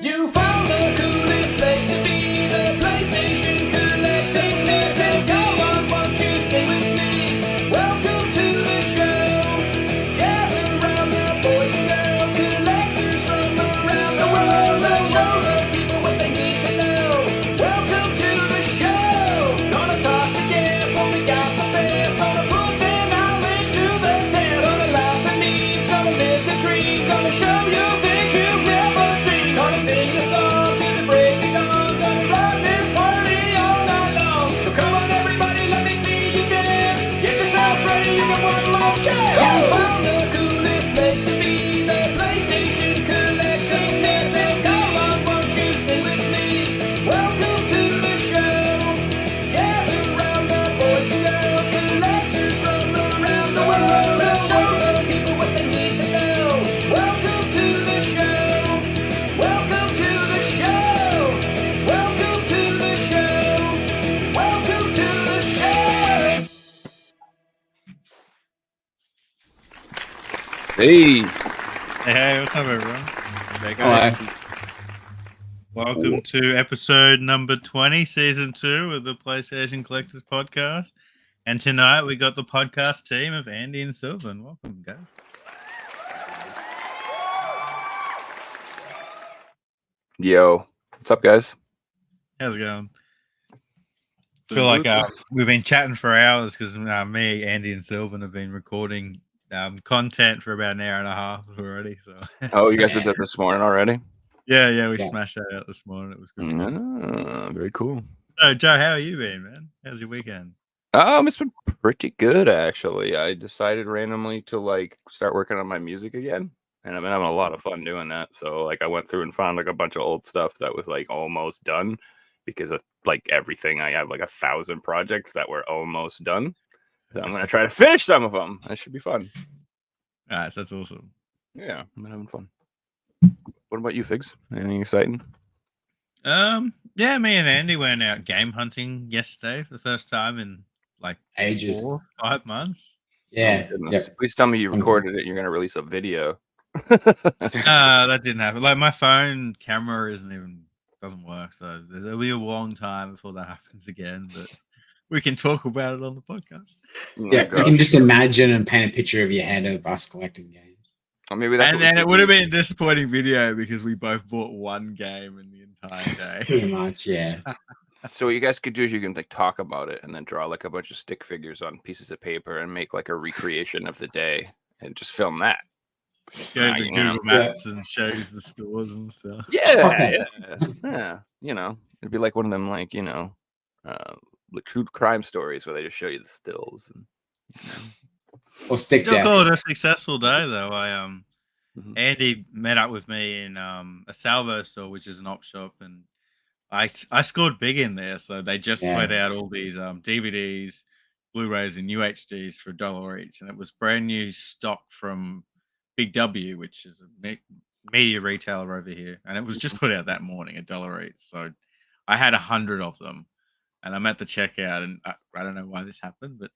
You found the coolest place to be, the PlayStation Collector's Nest. Come on, won't you sing with me? Welcome to the show. Gather round the boys and girls, collectors from around the world. Let's show the people what they need to know. Welcome to the show. Gonna talk again when we got the fans. Gonna put their knowledge to the test. Gonna laugh and need, gonna live the dream. Gonna show you things you've never seen. Gonna sing the song to the break of dawn. Gonna rock this party all night long. So come on everybody, let me see you dance. Get yourself ready, you got one more chance. You found the coolest place to be, the PlayStation Collector's Nest. And come on, won't you sing with me? Welcome to the show. Gather round the boys and girls, collectors from around the world. Let's show the people what they need to know. Welcome to the show. Welcome to the show. Welcome to the show. Welcome to the show. Hey, Hey, what's up, everyone? There guys. Welcome to episode number 20, season 2 of the PlayStation Collectors Podcast. And tonight we got the podcast team of Andy and Silvan. Welcome, guys. yo, what's up, guys? How's it going? I feel like we've been chatting for hours because me, Andy, and Silvan have been recording content for about an hour and a half already. So Oh, you guys did that this morning already? yeah, we smashed that out this morning. It was good. Very cool. So, Joe, how are you been, man? How's your weekend? It's been pretty good actually. I decided randomly to start working on my music again, and I've been having a lot of fun doing that. So I went through and found a bunch of old stuff that was almost done because of everything. I have 1,000 projects that were almost done. So I'm gonna try to finish some of them. That should be fun. Nice, that's awesome. Yeah, I'm having fun. What about you, Figs? Anything exciting? Yeah, me and Andy went out game hunting yesterday for the first time in ages. 4 or 5 months. Yeah. Oh, Yep. Please tell me you recorded it. You're gonna release a video. That didn't happen. My phone camera doesn't work, so there'll be a long time before that happens again. But we can talk about it on the podcast. Yeah, you can just imagine and paint a picture of your head of us collecting games. Or maybe that's And then it would have been a disappointing video because we both bought one game in the entire day. Pretty much, yeah. So what you guys could do is you can talk about it and then draw a bunch of stick figures on pieces of paper and make a recreation of the day and just film that. Go to Google Maps and shows the stores and stuff. Yeah. It'd be like one of them true crime stories where they just show you the stills. Or stick Still down. called a successful day though. Andy met up with me in a Salvo store, which is an op shop, and I scored big in there. So they just put out all these DVDs, Blu-rays, and UHDs for $1 each, and it was brand new stock from Big W, which is a media retailer over here, and it was just put out that morning, $1 each. So I had 100 of them, and I'm at the checkout, and I don't know why this happened, but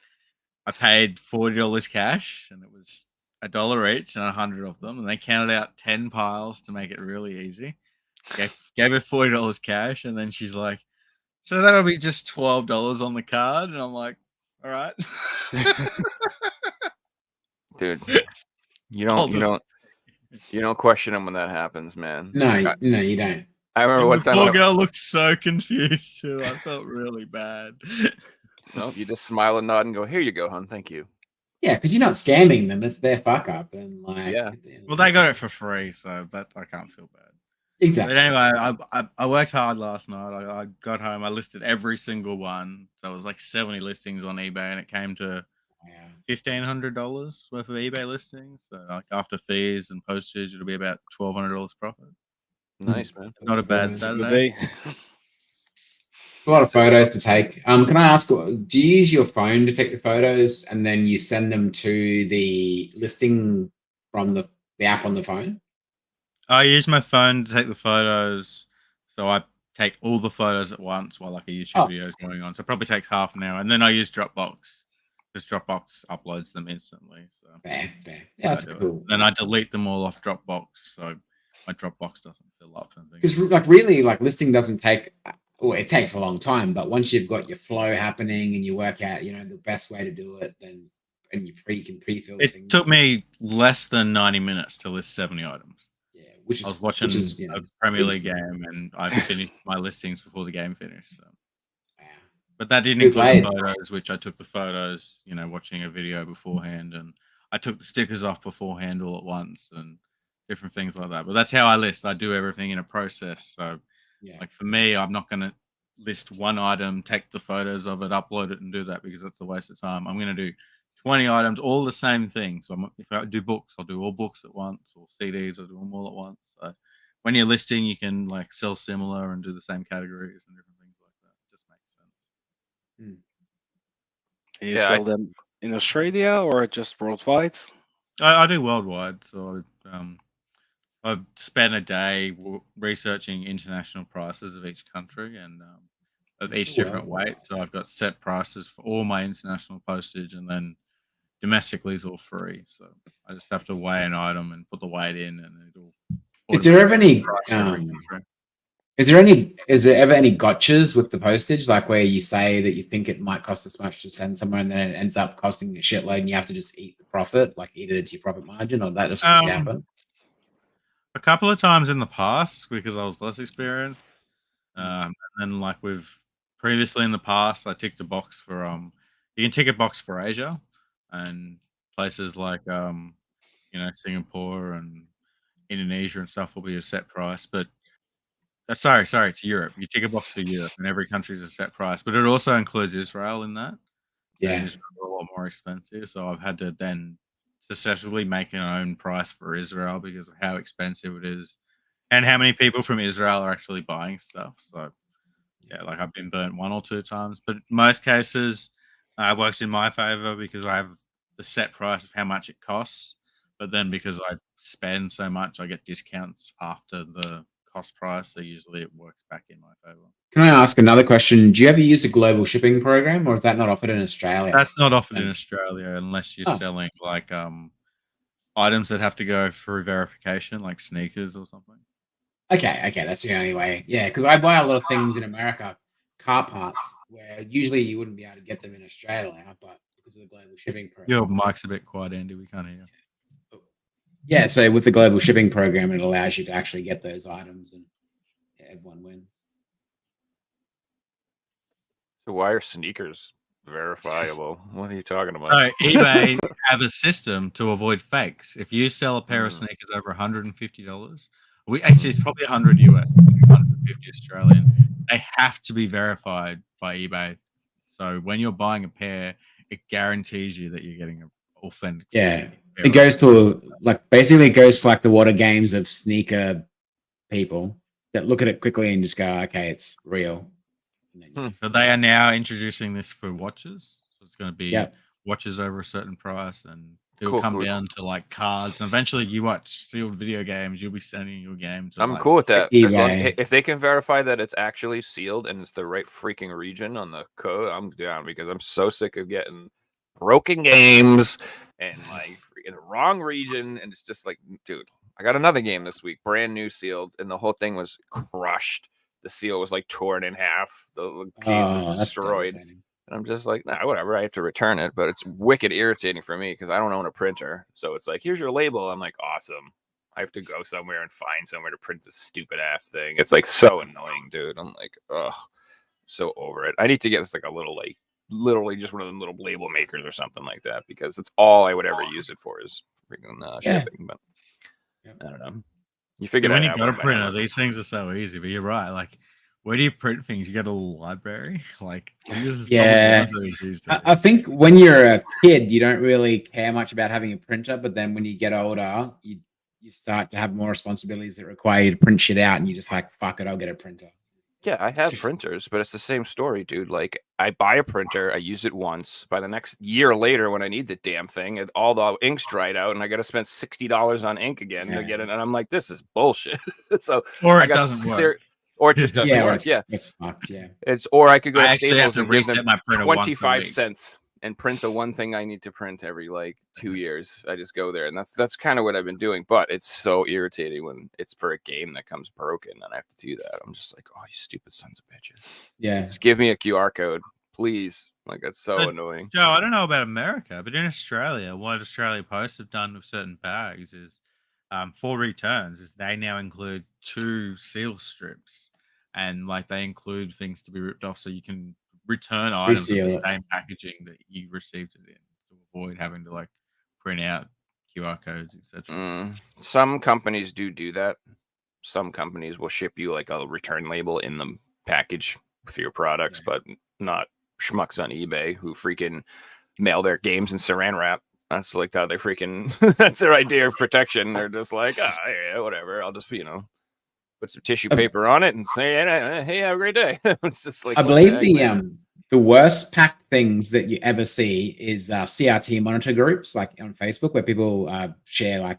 I paid $40 cash, and it was $1 each and 100 of them, and they counted out 10 piles to make it really easy. Gave her $40 cash, and then she's like, "So that'll be just $12 on the card," and I'm like, "All right." Dude, you don't question them when that happens, man. No, you don't. I remember one time. The poor girl looked so confused too. I felt really bad. No, you just smile and nod and go, "Here you go, hon. Thank you." Yeah, because you're not scamming them. It's their fuck up. And Well, they got it for free, so that I can't feel bad. Exactly. But anyway, I worked hard last night. I got home. I listed every single one. So it was 70 listings on eBay, and it came to $1,500 worth of eBay listings. So after fees and postage, it'll be about $1,200 profit. Nice, man. Not a bad Saturday. It's a lot of photos to take. Can I ask, do you use your phone to take the photos and then you send them to the listing from the app on the phone? I use my phone to take the photos, so I take all the photos at once while a YouTube video is going on. So it probably takes half an hour, and then I use Dropbox because Dropbox uploads them instantly. So fair. Yeah, that's cool. Then I delete them all off Dropbox, so my Dropbox doesn't fill up and things. Because like really, like listing doesn't take. Well, it takes a long time, but once you've got your flow happening and you work out, the best way to do it, then and you can pre-fill It things. took me less than 90 minutes to list 70 items. Yeah, I was watching a Premier League game and I finished my listings before the game finished. So. Wow. But that didn't include the photos, which I took the photos, watching a video beforehand, and I took the stickers off beforehand all at once and different things like that. But that's how I list. I do everything in a process. So, like for me, I'm not going to list one item, take the photos of it, upload it, and do that because that's a waste of time. I'm going to do 20 items, all the same thing. So if I do books, I'll do all books at once, or CDs, I'll do them all at once. So when you're listing, you can like sell similar and do the same categories and different things like that. It just makes sense. And you sell them in Australia or just worldwide? I do worldwide. So I've spent a day researching international prices of each country and of each different weight. So I've got set prices for all my international postage, and then domestically is all free. So I just have to weigh an item and put the weight in, and it'll. Is there ever any? Is there ever any gotchas with the postage, like where you say that you think it might cost this much to send somewhere, and then it ends up costing a shitload, and you have to just eat the profit, like eat it into your profit margin, or that doesn't happen? A couple of times in the past because I was less experienced, and then like previously in the past, I ticked a box for you can tick a box for Asia and places like Singapore and Indonesia and stuff will be a set price, but sorry, it's Europe. You tick a box for Europe, and every country is a set price, but it also includes Israel in that. Yeah, and Israel's a lot more expensive, so I've had to then successfully make an own price for Israel because of how expensive it is, and how many people from Israel are actually buying stuff. So, yeah, like I've been burnt 1 or 2 times, but in most cases, it works in my favor because I have the set price of how much it costs. But then because I spend so much, I get discounts after the cost price, so usually it works back in my favor. Can I ask another question? Do you ever use a global shipping program, or is that not offered in Australia? That's not offered in Australia unless you're selling like items that have to go through verification, like sneakers or something. Okay, that's the only way. Yeah, because I buy a lot of things in America, car parts, where usually you wouldn't be able to get them in Australia, but because of the global shipping program. Your mic's a bit quiet, Andy. We can't hear you. Yeah, so with the global shipping program, it allows you to actually get those items, and everyone wins. So why are sneakers verifiable? What are you talking about? So eBay have a system to avoid fakes. If you sell a pair of sneakers over $150, it's probably 100 US, 150 Australian. They have to be verified by eBay. So when you're buying a pair, it guarantees you that you're getting an authentic. Yeah, it goes to basically it goes to like the water games of sneaker people that look at it quickly and just go, okay, it's real. So they are now introducing this for watches. So it's going to be watches over a certain price, and it'll come down to like cards. And eventually, you watch sealed video games, you'll be sending your game to. I'm cool with that. If they can verify that it's actually sealed and it's the right freaking region on the code, I'm down because I'm so sick of getting broken games and like in the wrong region, and it's just like, dude, I got another game this week, brand new sealed, and the whole thing was crushed. The seal was like torn in half. The case is destroyed. And I'm just like, nah, whatever. I have to return it, but it's wicked irritating for me because I don't own a printer. So it's like, here's your label. I'm like, awesome. I have to go somewhere and find somewhere to print this stupid ass thing. It's like so annoying, dude. I'm like, ugh, so over it. I need to get like a little, like literally just one of them little label makers or something like that because it's all I would ever use it for is freaking shipping. But I don't know. You figure when you got a printer, these things are so easy. But you're right. Like, where do you print things? You got a little library. Like, I think when you're a kid, you don't really care much about having a printer. But then when you get older, you start to have more responsibilities that require you to print shit out, and you just like, fuck it, I'll get a printer. Yeah, I have printers, but it's the same story, dude. Like, I buy a printer, I use it once. By the next year later, when I need the damn thing, all the ink's dried out, and I got to spend $60 on ink again to get it. And I'm like, this is bullshit. So, or it doesn't work, or it just doesn't work. It's fucked. Yeah, or I could go to Staples and give them my printer 25 cents. and print the one thing I need to print every like 2 years. I just go there, and that's kind of what I've been doing. But it's so irritating when it's for a game that comes broken, and I have to do that. I'm just like, oh, you stupid sons of bitches! Yeah, Just give me a QR code, please. Like, it's so annoying. Joe, I don't know about America, but in Australia, what Australia Post have done with certain bags is, for returns, is they now include 2 seal strips, and like they include things to be ripped off, so you can return items with the Reseal it. same packaging that you received it in, to avoid having to like print out QR codes, etc. Some companies do that. Some companies will ship you like a return label in the package for your products, but not schmucks on eBay who freaking mail their games in saran wrap. That's like how they freaking that's their idea of protection. They're just like, yeah, whatever. I'll just put some tissue paper on it and say, hey, have a great day. It's just like, I believe the worst packed things that you ever see is CRT monitor groups, like on Facebook, where people share like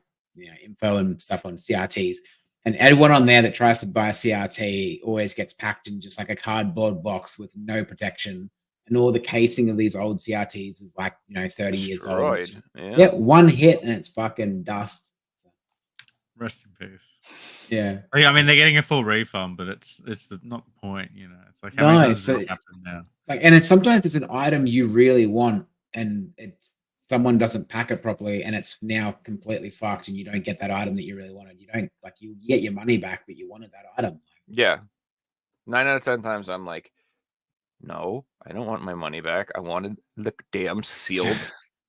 info and stuff on CRTs. And everyone on there that tries to buy a CRT always gets packed in just like a cardboard box with no protection. And all the casing of these old CRTs is like 30 years old. Just, one hit and it's fucking dust. Rest in peace. Yeah, I mean they're getting a full refund, but it's not the point, It's like how many times does this happen now? Like, and sometimes it's an item you really want, and someone doesn't pack it properly, and it's now completely fucked, and you don't get that item that you really wanted. You don't you get your money back, but you wanted that item. Yeah, 9 out of 10 times I'm like, no, I don't want my money back. I wanted the damn sealed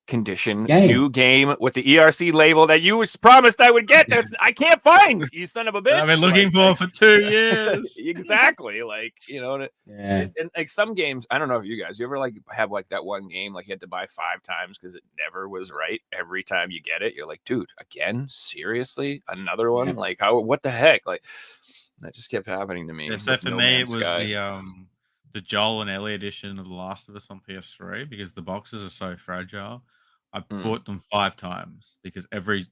condition new game with the ERC label that you was promised I would get. I can't find, you son of a bitch. I've been looking for 2 years. Exactly. Like, and like some games, I don't know if you ever like have like that one game like you had to buy 5 times because it never was right. Every time you get it, you're like, dude, again, seriously, another one? Yeah. Like, what the heck? Like, that just kept happening to me. Yeah, so for me, it was the Joel and Ellie edition of The Last of Us on PS3 because the boxes are so fragile. I bought them 5 times because the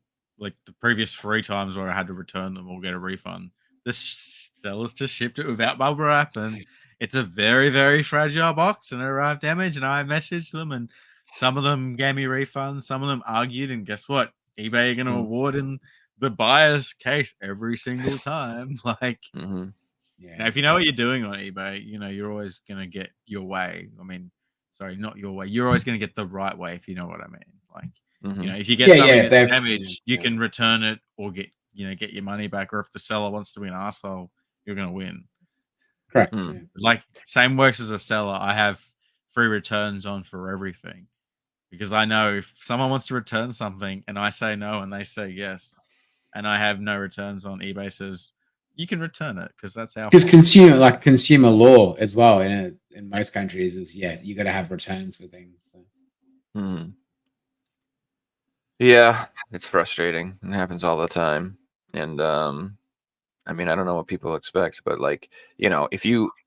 previous 3 times where I had to return them or get a refund, the sellers just shipped it without bubble wrap, and it's a very, very fragile box and it arrived damaged. And I messaged them, and some of them gave me refunds, some of them argued, and guess what? eBay are going to award in the buyer's case every single time. Like, if you know what you're doing on eBay, you're always going to get your way. I mean, sorry, not your way. You're always going to get the right way, if you know what I mean. Like, if you get something that's damaged, you can return it or get your money back. Or if the seller wants to be an asshole, you're going to win. Correct. Like, same works as a seller. I have free returns on for everything because I know if someone wants to return something and I say no and they say yes, and I have no returns on, eBay says you can return it because that's our. Because consumer law as well in most countries is you got to have returns for things. So. Yeah, it's frustrating. It happens all the time, and I mean, I don't know what people expect, but like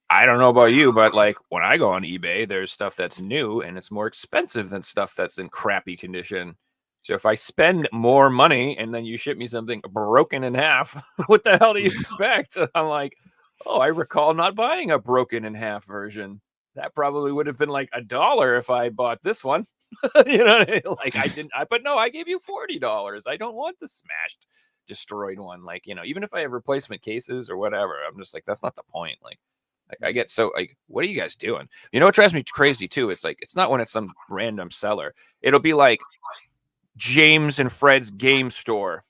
I don't know about you, but like when I go on eBay, there's stuff that's new and it's more expensive than stuff that's in crappy condition. So if I spend more money and then you ship me something broken in half, what the hell do you expect? I'm like, oh, I recall not buying a broken in half version. That probably would have been like $1 if I bought this one. Like I didn't. But no, I gave you $40. I don't want the smashed, destroyed one. Like even if I have replacement cases or whatever, I'm just like, that's not the point. Like I get so like, what are you guys doing? What drives me crazy too? It's like it's not when it's some random seller. It'll be like James and Fred's game store,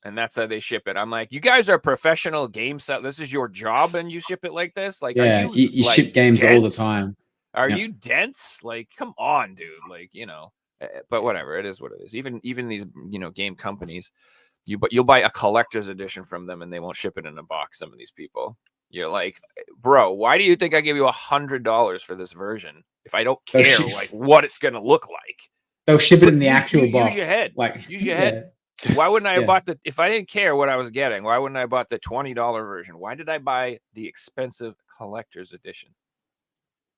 and that's how they ship it. I'm like, you guys are professional game set. This is your job, and you ship it like this. Like, yeah, are you like, ship games dense? all the time. Are you dense? Like, come on, dude. Like, but whatever. It is what it is. Even these game companies, you'll buy a collector's edition from them, and they won't ship it in a box. Some of these people, you're like, bro, why do you think I give you $100 for this version if I don't care like what it's gonna look like? They'll ship it in the actual box. Use your head. Like, use your head. Why wouldn't I have bought if I didn't care what I was getting? Why wouldn't I have bought the $20 version? Why did I buy the expensive collector's edition?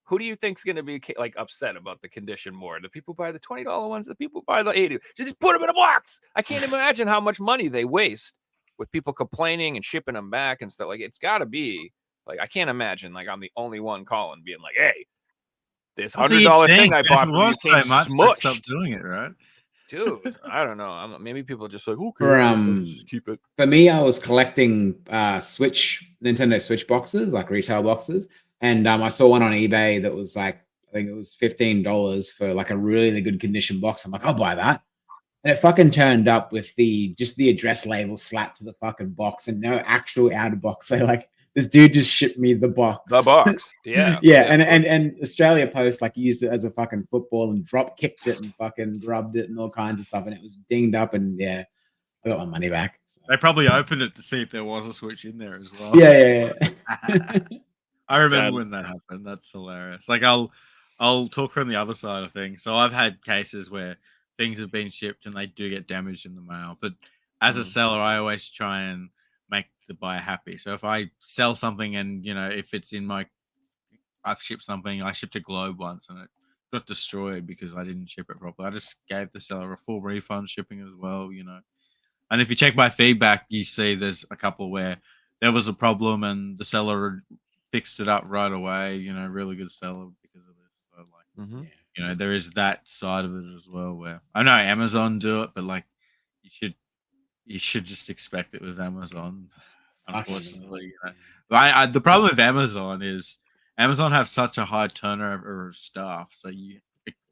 Who do you think's going to be like upset about the condition more? The people buy the $20 ones, the people buy the $80. Just put them in a box. I can't imagine how much money they waste with people complaining and shipping them back and stuff. Like, it's got to be like, I can't imagine like I'm the only one calling being like, hey, this So you'd $100 think thing I if bought it from you was came so much, they'd stop smushed. doing it, right? Dude, I don't know. Maybe people are just like, okay, For just keep it. For me, I was collecting Nintendo Switch boxes, like retail boxes, and I saw one on eBay that was like, I think it was $15 for like a really good condition box. I'm like, I'll buy that. And it fucking turned up with the address label slapped to the fucking box and no actual out of box. So like this dude just shipped me the box. The box. Yeah. yeah. And Australia Post like used it as a fucking football and drop kicked it and fucking rubbed it and all kinds of stuff. And it was dinged up and yeah, I got my money back. So. They probably opened it to see if there was a Switch in there as well. Yeah. I remember when that happened. That's hilarious. Like I'll talk from the other side of things. So I've had cases where things have been shipped and they do get damaged in the mail. But as a seller, I always try and make the buyer happy. So if I sell something and if it's in I've shipped something, I shipped a globe once and it got destroyed because I didn't ship it properly. I just gave the seller a full refund shipping as well, And if you check my feedback, you see there's a couple where there was a problem and the seller fixed it up right away. Really good seller because of this. So like, there is that side of it as well. Where I know Amazon do it, but like you should just expect it with Amazon. Unfortunately, the problem with Amazon is Amazon have such a high turnover of staff, so you're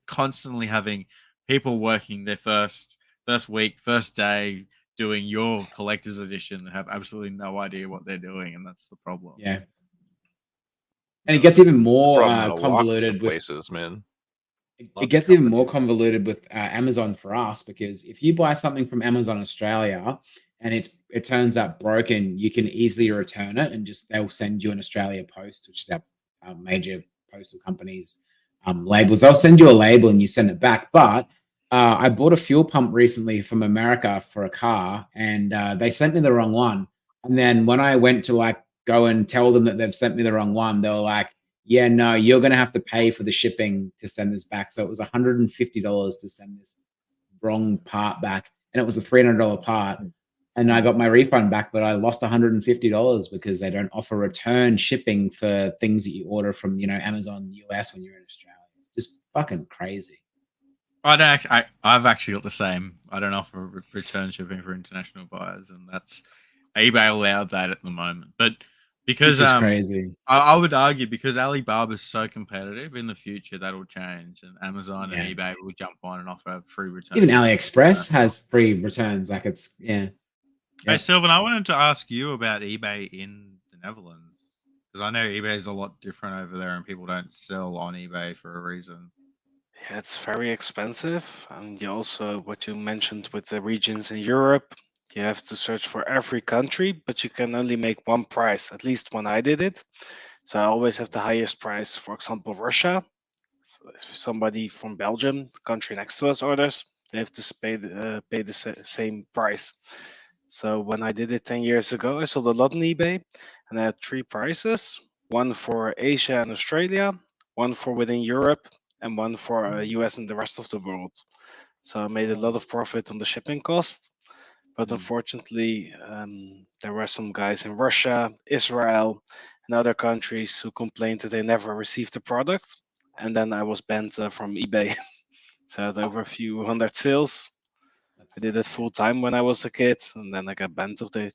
constantly having people working their first week, first day doing your collector's edition and have absolutely no idea what they're doing, and that's the problem. Yeah. And it gets even more convoluted with places, man. It gets even more convoluted with Amazon for us because if you buy something from Amazon Australia and it turns out broken, you can easily return it and they'll send you an Australia Post, which is our major postal companies labels. They'll send you a label and you send it back. But I bought a fuel pump recently from America for a car, and they sent me the wrong one. And then when I went to like go and tell them that they've sent me the wrong one, they were like, yeah, no, you're going to have to pay for the shipping to send this back. So it was $150 to send this wrong part back. And it was a $300 part. And I got my refund back, but I lost $150 because they don't offer return shipping for things that you order from, Amazon US when you're in Australia. It's just fucking crazy. I've actually got the same. I don't offer return shipping for international buyers, and that's eBay allowed that at the moment. But because crazy. I would argue because Alibaba is so competitive, in the future that'll change, and Amazon and eBay will jump on and offer free returns. Even AliExpress has free returns. Like it's Hey Silvan, I wanted to ask you about eBay in the Netherlands because I know eBay is a lot different over there, and people don't sell on eBay for a reason. Yeah, it's very expensive, and you also what you mentioned with the regions in Europe. You have to search for every country, but you can only make one price, at least when I did it. So I always have the highest price. For example, Russia. So if somebody from Belgium, the country next to us, orders, they have to pay the same price. So when I did it 10 years ago, I sold a lot on eBay, and I had three prices: one for Asia and Australia, one for within Europe, and one for US and the rest of the world. So I made a lot of profit on the shipping cost. But unfortunately, there were some guys in Russia, Israel, and other countries who complained that they never received the product. And then I was banned from eBay. So I had over a few hundred sales. I did it full time when I was a kid, and then I got banned of it.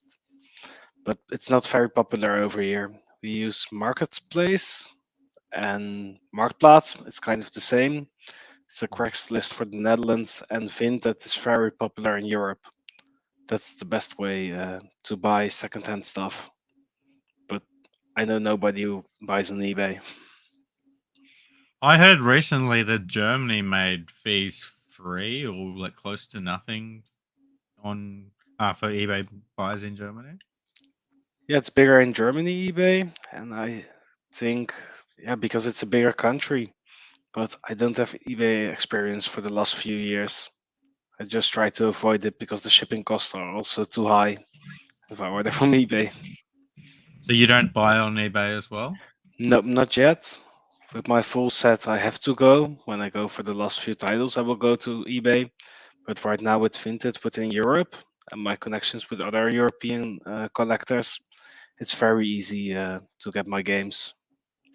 But it's not very popular over here. We use Marketplace and Marktplaats. It's kind of the same. It's a Craigslist for the Netherlands, and Vinted is very popular in Europe. That's the best way to buy secondhand stuff. But I know nobody who buys on eBay. I heard recently that Germany made fees free or like close to nothing on for eBay buyers in Germany. Yeah, it's bigger in Germany, eBay, and I think because it's a bigger country. But I don't have eBay experience for the last few years. I just try to avoid it because the shipping costs are also too high if I order from eBay. So you don't buy on eBay as well? No, not yet. With my full set, I have to go. When I go for the last few titles, I will go to eBay. But right now with Vinted within Europe and my connections with other European collectors, it's very easy to get my games.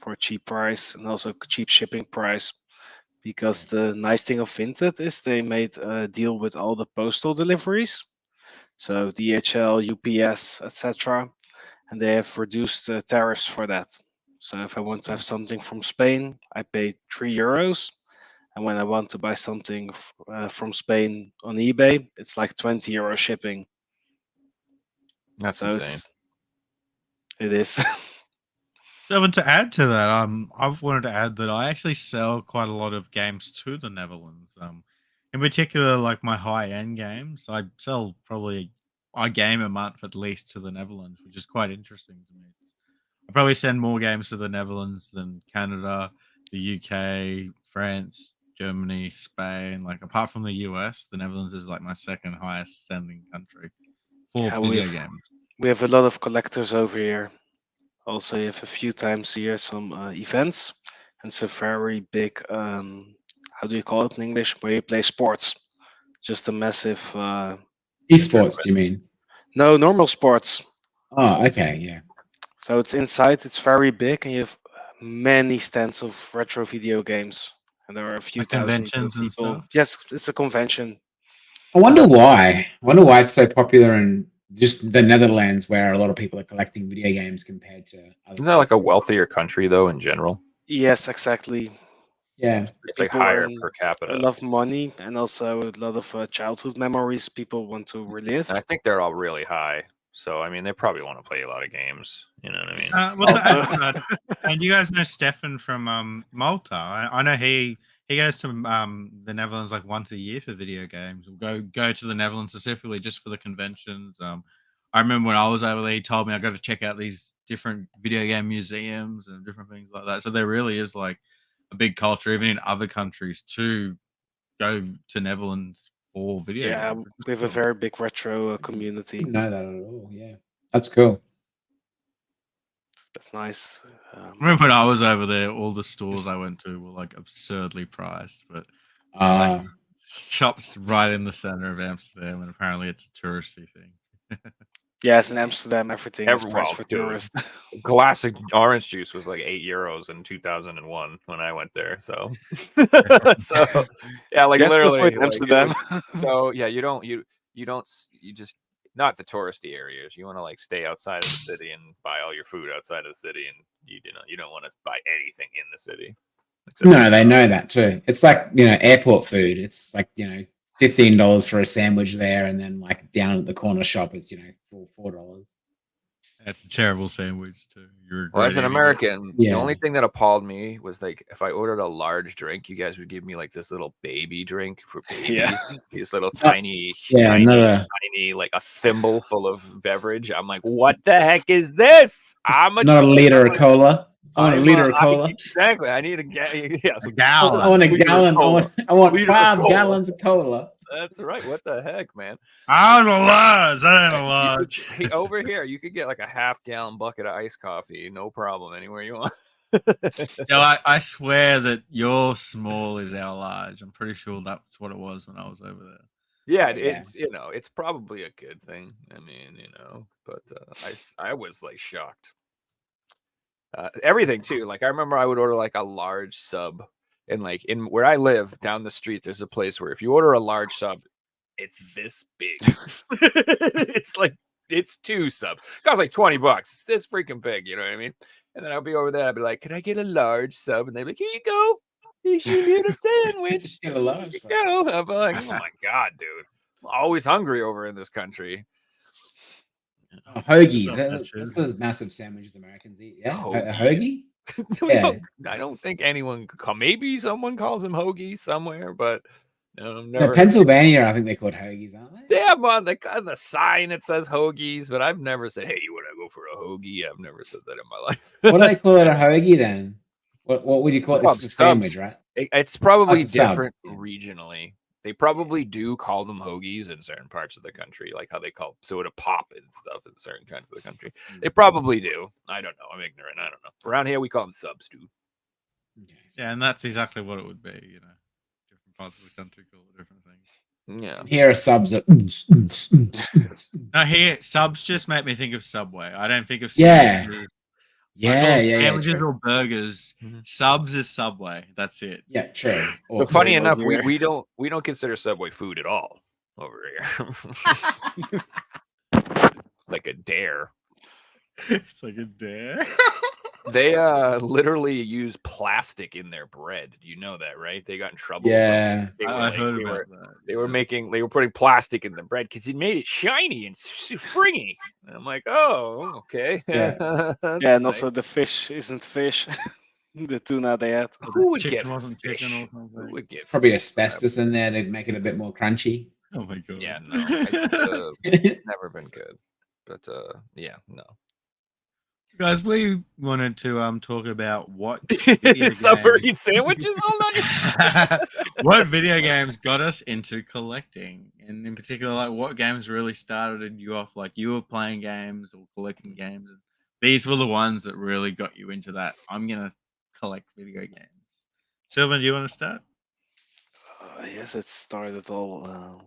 for a cheap price and also cheap shipping price. Because the nice thing of Vinted is they made a deal with all the postal deliveries, so DHL, UPS, etc., and they have reduced the tariffs for that. So if I want to have something from Spain, I pay €3, and when I want to buy something from Spain on eBay, it's like €20 shipping. That's So insane. it is. Silvan, to add to that, I've wanted to add that I actually sell quite a lot of games to the Netherlands. In particular, like my high-end games, I sell probably a game a month at least to the Netherlands, which is quite interesting to me. I probably send more games to the Netherlands than Canada, the UK, France, Germany, Spain. Like apart from the US, the Netherlands is like my second highest sending country for Yeah, video games. we have a lot of collectors over here. Also, you have a few times a year some events, and it's a very big, how do you call it in English, where you play sports. Just a massive. Esports, do you mean? No, normal sports. Oh, okay, yeah. So it's inside, it's very big, and you have many stands of retro video games. And there are a few Like thousand conventions and people. stuff? Yes, it's a convention. I wonder why. I wonder why it's so popular in just the Netherlands, where a lot of people are collecting video games compared to other. Isn't that like a wealthier country though in general? Yes, exactly. Yeah, It's like People higher earn per a capita. lot of money and also a lot of childhood memories people want to relive. And I think they're all really high. So I mean, they probably want to play a lot of games. You know what I mean? Well, to add Also- to that, and you guys know Stefan from Malta. I know he goes to the Netherlands like once a year for video games. We'll go to the Netherlands specifically just for the conventions. I remember when I was over there, he told me I got to check out these different video game museums and different things like that. So there really is like a big culture, even in other countries, to go to Netherlands for video Yeah, games. which is we have a cool. very big retro community. didn't know that at all. Yeah, that's cool. That's nice. I remember when I was over there, all the stores I went to were like absurdly priced, but Uh, shops right in the center of Amsterdam, and apparently it's a touristy thing. Yes, in Amsterdam, everything is Well, priced for dude, tourists. a glass of orange juice was like €8 in 2001 when I went there. So, so yeah, like You have to literally, avoid like, it Amsterdam. was- so yeah, you just not the touristy areas. You want to like stay outside of the city and buy all your food outside of the city, and you don't want to buy anything in the city. except no, they know that too. It's like airport food. It's like $15 for a sandwich there, and then like down at the corner shop, it's $4. That's a terrible sandwich too. You Well, as an regret eating it. American, Yeah. the only thing that appalled me was like if I ordered a large drink, you guys would give me like this little baby drink for babies. Yeah. These little tiny, Yeah, tiny, not a tiny, like a thimble full of beverage. I'm like, what the heck is this? I'm a not a liter of cola. I want a I'm liter of cola. Exactly. I need a yeah, A gallon. I want a liter of gallon. cola. I want Liter of 5 cola. gallons of cola. That's right. What the heck, man? I was a large. That ain't a You large. could- over here, you could get like a half-gallon bucket of iced coffee, no problem, anywhere you want. I swear that your small is our large. I'm pretty sure that's what it was when I was over there. Yeah, Yeah. it's it's probably a good thing. I mean, but I was like shocked. Everything too. Like I remember I would order like a large sub, and like in where I live down the street, there's a place where if you order a large sub, it's this big. it's 2 subs. It costs like $20. It's this freaking big. You know what I mean? And then I'll be over there. I'll be like, "Can I get a large sub?" And they're like, "Here you go. Here's your little sandwich. Just get a large Here one. you go." I'm like, "Oh my god, dude! I'm always hungry over in this country." Hoagies. Not That's that shit. the massive sandwiches Americans eat. Yeah, a Hoagies. hoagie. Yeah. I don't think anyone could call. Maybe someone calls them hoagies somewhere, but no, No, never. Pennsylvania, I think they're called hoagies, aren't they? They have on the sign it says hoagies, but I've never said, "Hey, you want to go for a hoagie?" I've never said that in my life. What do they call it a hoagie then? What would you call it? Well, It's a sandwich, subs. right? It's probably it's a sub, different yeah. regionally. They probably do call them hoagies in certain parts of the country, like how they call soda pop and stuff in certain kinds of the country. They probably do. I don't know. I'm ignorant. I don't know. Around here, we call them subs, dude. Okay. Yeah, and that's exactly what it would be. Different parts of the country call it different things. Yeah. Here are subs at No, here subs just make me think of Subway. I don't think of Yeah. sandwiches. Yeah, sandwiches true. or burgers. Mhm. Subs is Subway. That's it. Yeah, true. But funny Same enough, over we here. we don't consider Subway food at all over here. It's like a dare. It's like a dare. They literally use plastic in their bread. You know that, right? They got in trouble. Yeah. They were I heard about that. They were putting plastic in the bread because it made it shiny and springy. And I'm like, oh, okay. Yeah. That's Yeah, and nice. also the fish isn't fish. The tuna they had. Who would Chicken get wasn't fish? chicken or Who something. would get Probably fish for that? asbestos in there to make it a bit more crunchy. Oh my god. Yeah, no, it's never been good. But yeah, no. Guys, we wanted to talk about what video Supper games eat sandwiches all night. what video games got us into collecting, and in particular, like what games really started you off. Like you were playing games or collecting games, and these were the ones that really got you into that. I'm gonna collect video games. Silvan, do you want to start? Yes, it started all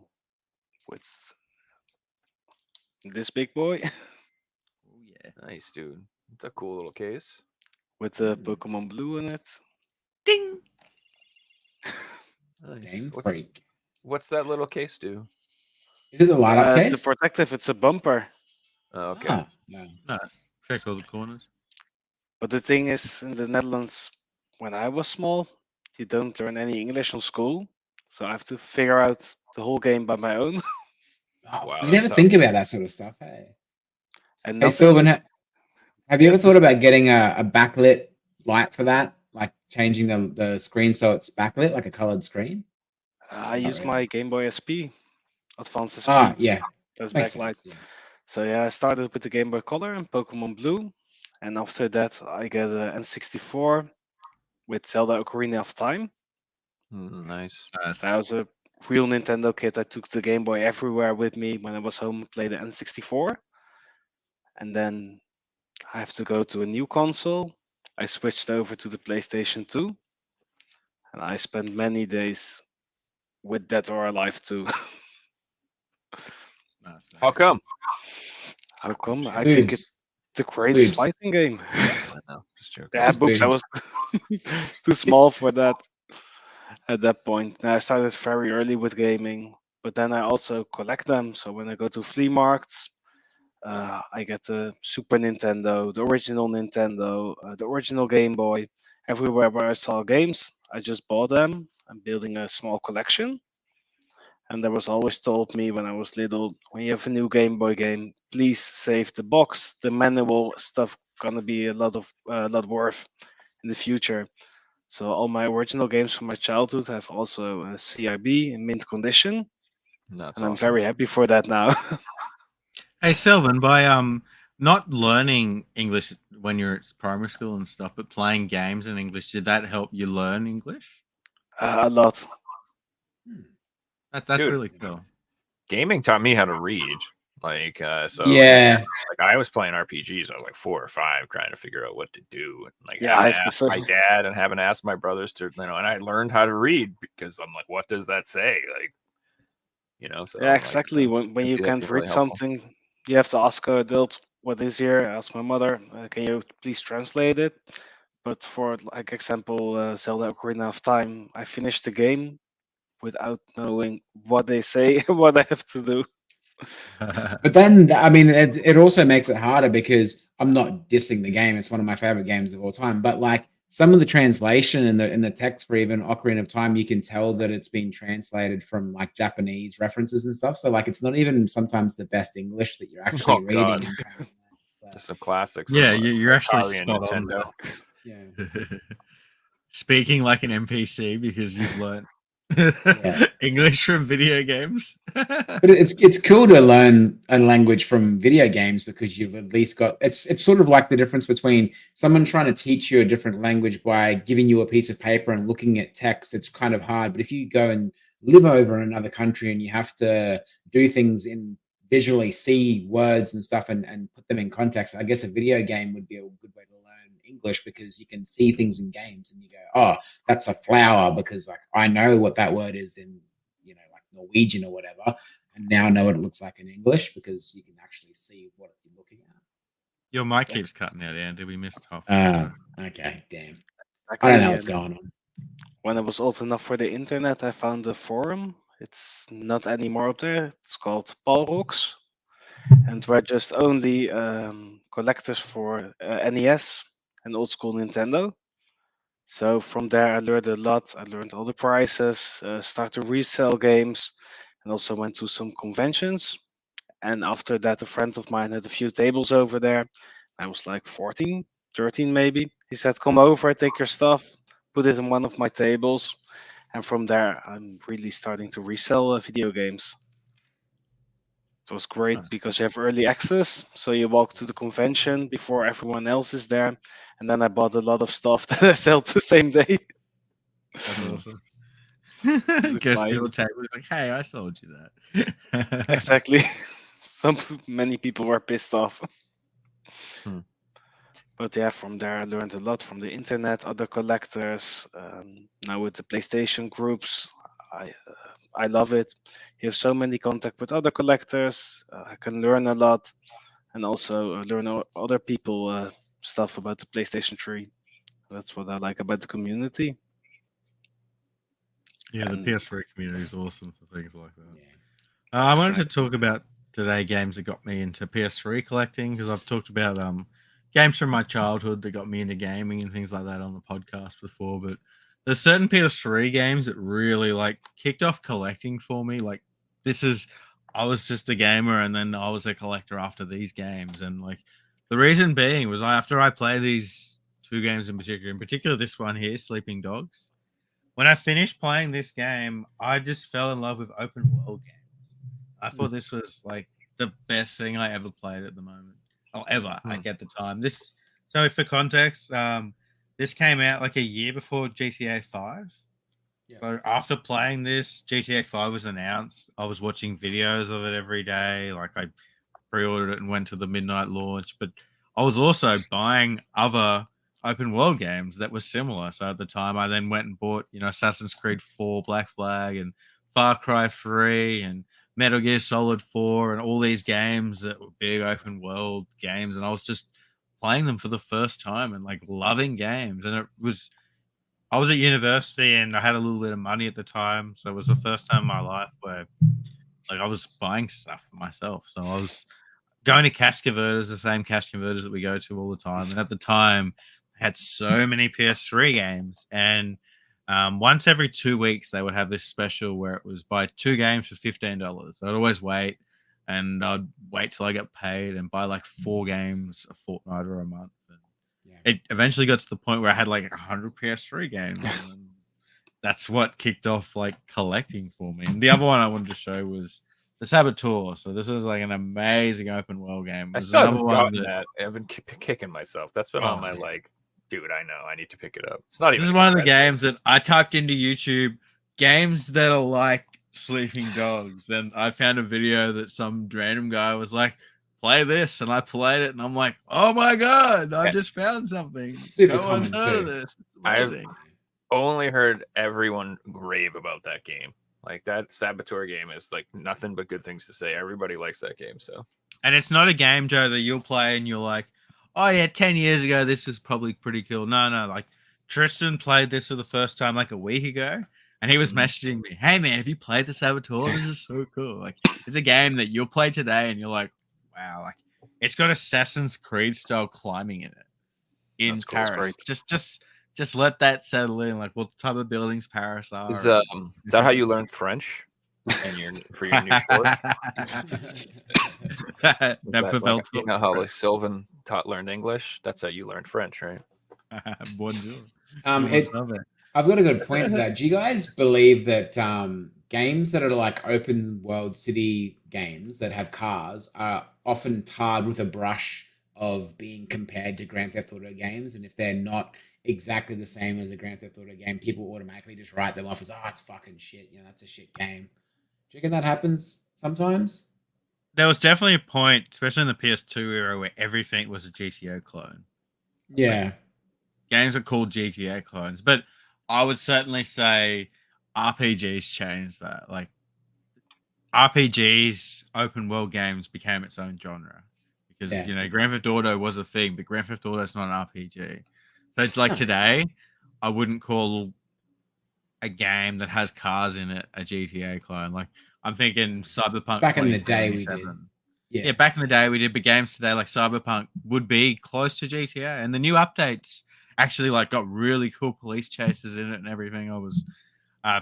with this big boy Oh yeah. Nice, dude. It's a cool little case. with the Pokemon Blue in it. Ding. Nice. Game Freak. What's that little case do? Is it the light up It's case? the protective. It's a bumper. Oh, okay. Ah, no. Nice. Check all the corners. But the thing is, in the Netherlands, when I was small, you don't learn any English in school, so I have to figure out the whole game by my own. Oh, Wow, you that's never tough. think about that sort of stuff, hey? And Hey, nothing Sylvan, is- have you ever Yes, thought yes. about getting a backlit light for that? Like changing the screen so it's backlit, like a colored screen? I Not use really. my Game Boy SP, Advanced SP. Ah, yeah. That's Makes backlight. sense. Yeah. So yeah, I started with the Game Boy Color and Pokemon Blue, and after that I get a N64 with Zelda Ocarina of Time. Nice. Nice. I was a real Nintendo kid. I took the Game Boy everywhere with me when I was home, played the N64, and then I have to go to a new console. I switched over to the PlayStation 2, and I spent many days with Dead or Alive 2. Nice. How come? How come? I think Boobs. it's the greatest Boobs. fighting game. I know. Just joking. Yeah, Just boobs. I was boobs. too small for that at that point. And I started very early with gaming, but then I also collect them. So when I go to flea markets, I get the Super Nintendo, the original Nintendo, the original Game Boy. Everywhere where I saw games, I just bought them. I'm building a small collection. And there was always told me when I was little, when you have a new Game Boy game, please save the box. The manual stuff gonna be a lot worth in the future. So all my original games from my childhood have also a CIB in mint condition, That's and I'm awesome. very happy for that now. Hey Selvin, by not learning English when you're at primary school and stuff, but playing games in English, did that help you learn English? A lot. That's Dude. really cool. Gaming taught me how to read. Like, so Yeah. like I was playing RPGs. I was like 4 or 5, trying to figure out what to do. And like, Yeah, I having have to to ask say- my dad and having to ask my brothers to, and I learned how to read because I'm like, what does that say? Like, so Yeah, like, exactly. When I you see that can't being read really helpful. something, you have to ask an adult what is here. Ask my mother, can you please translate it? But for like example, Zelda Ocarina of Time, I finished the game without knowing what they say, what I have to do. But then, I mean, it also makes it harder because I'm not dissing the game. It's one of my favorite games of all time. But like some of the translation in the text for even Ocarina of Time, you can tell that it's been translated from like Japanese references and stuff. So like it's not even sometimes the best English that you're actually Oh, God. reading. There's some classics. Yeah, from, you're actually Atari and spot on Nintendo. Yeah. Speaking like an NPC because you've learned Yeah. English from video games. But it's cool to learn a language from video games because you've at least got it's sort of like the difference between someone trying to teach you a different language by giving you a piece of paper and looking at text. It's kind of hard. But if you go and live over in another country and you have to do things in visually see words and stuff and put them in context, I guess a video game would be a good way to learn English because you can see things in games and you go, oh, that's a flower because like I know what that word is in like Norwegian or whatever, and now know what it looks like in English because you can actually see what you're looking at. Your mic keeps cutting out, Andy. We missed half. Okay, damn. I Actually, don't know what's going on. when I was old enough for the internet, I found a forum. It's not anymore up there. It's called Palrox, and we're just only collectors for NES and old school Nintendo. So from there, I learned a lot. I learned all the prices, started to resell games, and also went to some conventions. And after that, a friend of mine had a few tables over there. I was like 14, 13 maybe. He said, "Come over, take your stuff, put it in one of my tables." And from there, I'm really starting to resell video games. It was great because you have early access. So you walk to the convention before everyone else is there. And then I bought a lot of stuff that I sell the same day. That's awesome. The Goes to your client. table, like, hey, I sold you that. Exactly. Many people were pissed off. But yeah, from there I learned a lot from the internet, other collectors. Now with the PlayStation groups, I love it. You have so many contact with other collectors. I can learn a lot, and also learn other people stuff about the PlayStation 3. That's what I like about the community. Yeah, the And PS3 community is awesome for things like that. Yeah. I wanted to talk about today games that got me into PS3 collecting because I've talked about games from my childhood that got me into gaming and things like that on the podcast before. But there's certain PS3 games that really like kicked off collecting for me. Like I was just a gamer and then I was a collector after these games. And like the reason being was after I play these two games in particular this one here, Sleeping Dogs. When I finished playing this game, I just fell in love with open world games. I thought this was like the best thing I ever played at the moment, or ever I get the time. So for context, this came out like a year before GTA 5. Yeah. So after playing this, GTA 5 was announced. I was watching videos of it every day. Like I pre-ordered it and went to the midnight launch, but I was also buying other open world games that were similar. So at the time, I then went and bought, Assassin's Creed 4, Black Flag, and Far Cry 3, and Metal Gear Solid 4, and all these games that were big open world games. And I was just playing them for the first time and like loving games. And I was at university and I had a little bit of money at the time. So it was the first time in my life where like I was buying stuff for myself. So I was going to cash converters, the same cash converters that we go to all the time. And at the time, I had so many PS3 games. And once every 2 weeks, they would have this special where it was buy 2 games for $15. So I'd always wait and I'd wait till I got paid and buy like 4 games a fortnight or a month. And it eventually got to the point where I had like 100 PS3 games. And that's what kicked off like collecting for me. And the other one I wanted to show was the Saboteur. So this is like an amazing open world game. I There's still another haven't one gotten that that. I've been kicking myself. That's been on my Oh. like, dude, I know. I need to pick it up. It's not even this is one of the expensive. games that I typed into YouTube, games that are like Sleeping Dogs, and I found a video that some random guy was like, play this, and I played it, and I'm like, oh my god, I just found something. Super No one's common heard of too. this. It's amazing. Only heard everyone rave about that game. Like that Saboteur game is like nothing but good things to say. Everybody likes that game. So, And it's not a game, Joe, that you'll play and you're like, oh yeah, 10 years ago, this was probably pretty cool. No, like Tristan played this for the first time like a week ago, and he was messaging me, hey man, have you played the Saboteur? This is so cool. Like it's a game that you'll play today and you're like, wow, like it's got Assassin's Creed style climbing in it in That's cool. Paris. Just let that settle in. Like what type of buildings Paris are. is that how you learned French? For your new sport? You know how like Silvan learned English? That's how you learned French, right? Bonjour. I've got a good point for that. Do you guys believe that games that are like open world city games that have cars are often tarred with a brush of being compared to Grand Theft Auto games? And if they're not exactly the same as a Grand Theft Auto game, people automatically just write them off as, oh, it's fucking shit. That's a shit game. Do you reckon that happens sometimes? There was definitely a point, especially in the PS2 era, where everything was a GTA clone. Yeah. Like, games are called GTA clones, but I would certainly say RPGs changed that. Like RPGs, open world games became its own genre because Yeah. you know Grand Theft Auto was a thing, but Grand Theft Auto is not an RPG. So it's like today, I wouldn't call a game that has cars in it a GTA clone. Like I'm thinking Cyberpunk Back in the day, we 2077. did. Yeah, back in the day, we did, but games today like Cyberpunk would be close to GTA, and the new updates actually like got really cool police chases in it and everything. I was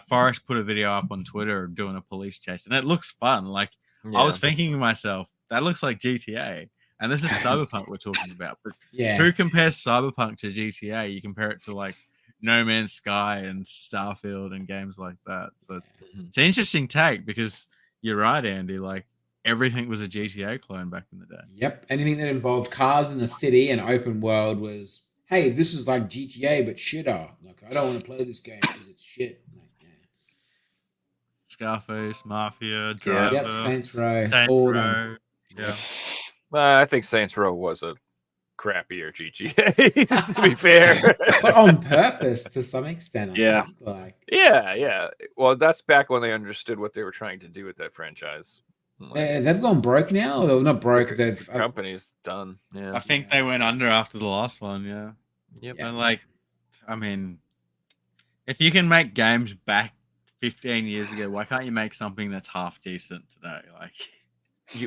Forrest put a video up on Twitter of doing a police chase, and it looks fun. Like I was thinking to myself, that looks like GTA, and this is Cyberpunk we're talking about. But who compares Cyberpunk to GTA? You compare it to like No Man's Sky and Starfield and games like that. So it's an interesting take because you're right, Andy. Like everything was a GTA clone back in the day. Yep. Anything that involved cars in the city and open world was, hey, this is like GTA but shitter. Like I don't want to play this game because it's shit. Like, Scarface, Mafia, Driver, Yep, Saints Row, Saints all Row. them. Yeah. I think Saints Row was a crappier GTA, to be fair. But on purpose to some extent. I think, like, yeah. Well, that's back when they understood what they were trying to do with that franchise. Like, they've gone broke now. They're not broke. the company's done. Yeah, I think they went under after the last one. Yeah. Yep. And like, I mean, if you can make games back 15 years ago, why can't you make something that's half decent today? Like,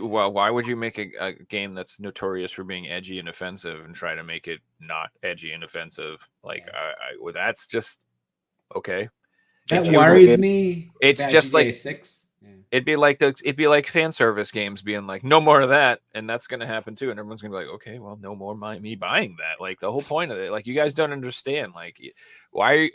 well, why would you make a game that's notorious for being edgy and offensive and try to make it not edgy and offensive? Like, well, that's just okay. That worries me. It's just GTA like 6. It'd be like fan service games being like, no more of that, and that's gonna happen too, and everyone's gonna be like, okay, well, no more me buying that. Like the whole point of it, like you guys don't understand, like why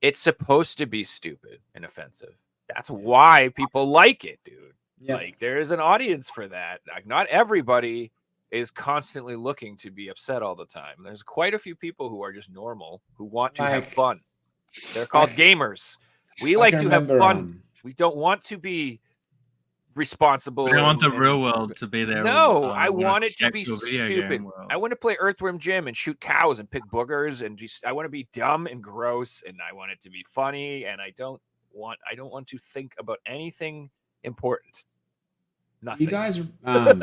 it's supposed to be stupid and offensive. That's why people like it, dude. Yep. Like there is an audience for that. Like not everybody is constantly looking to be upset all the time. There's quite a few people who are just normal who want to have fun. They're called gamers. We like to have fun. We don't want to be responsible. We don't want the real world to be there. No, I want it to be stupid. I want to play Earthworm Jim and shoot cows and pick boogers and just I want to be dumb and gross and I want it to be funny and I don't want to think about anything important. Nothing. Do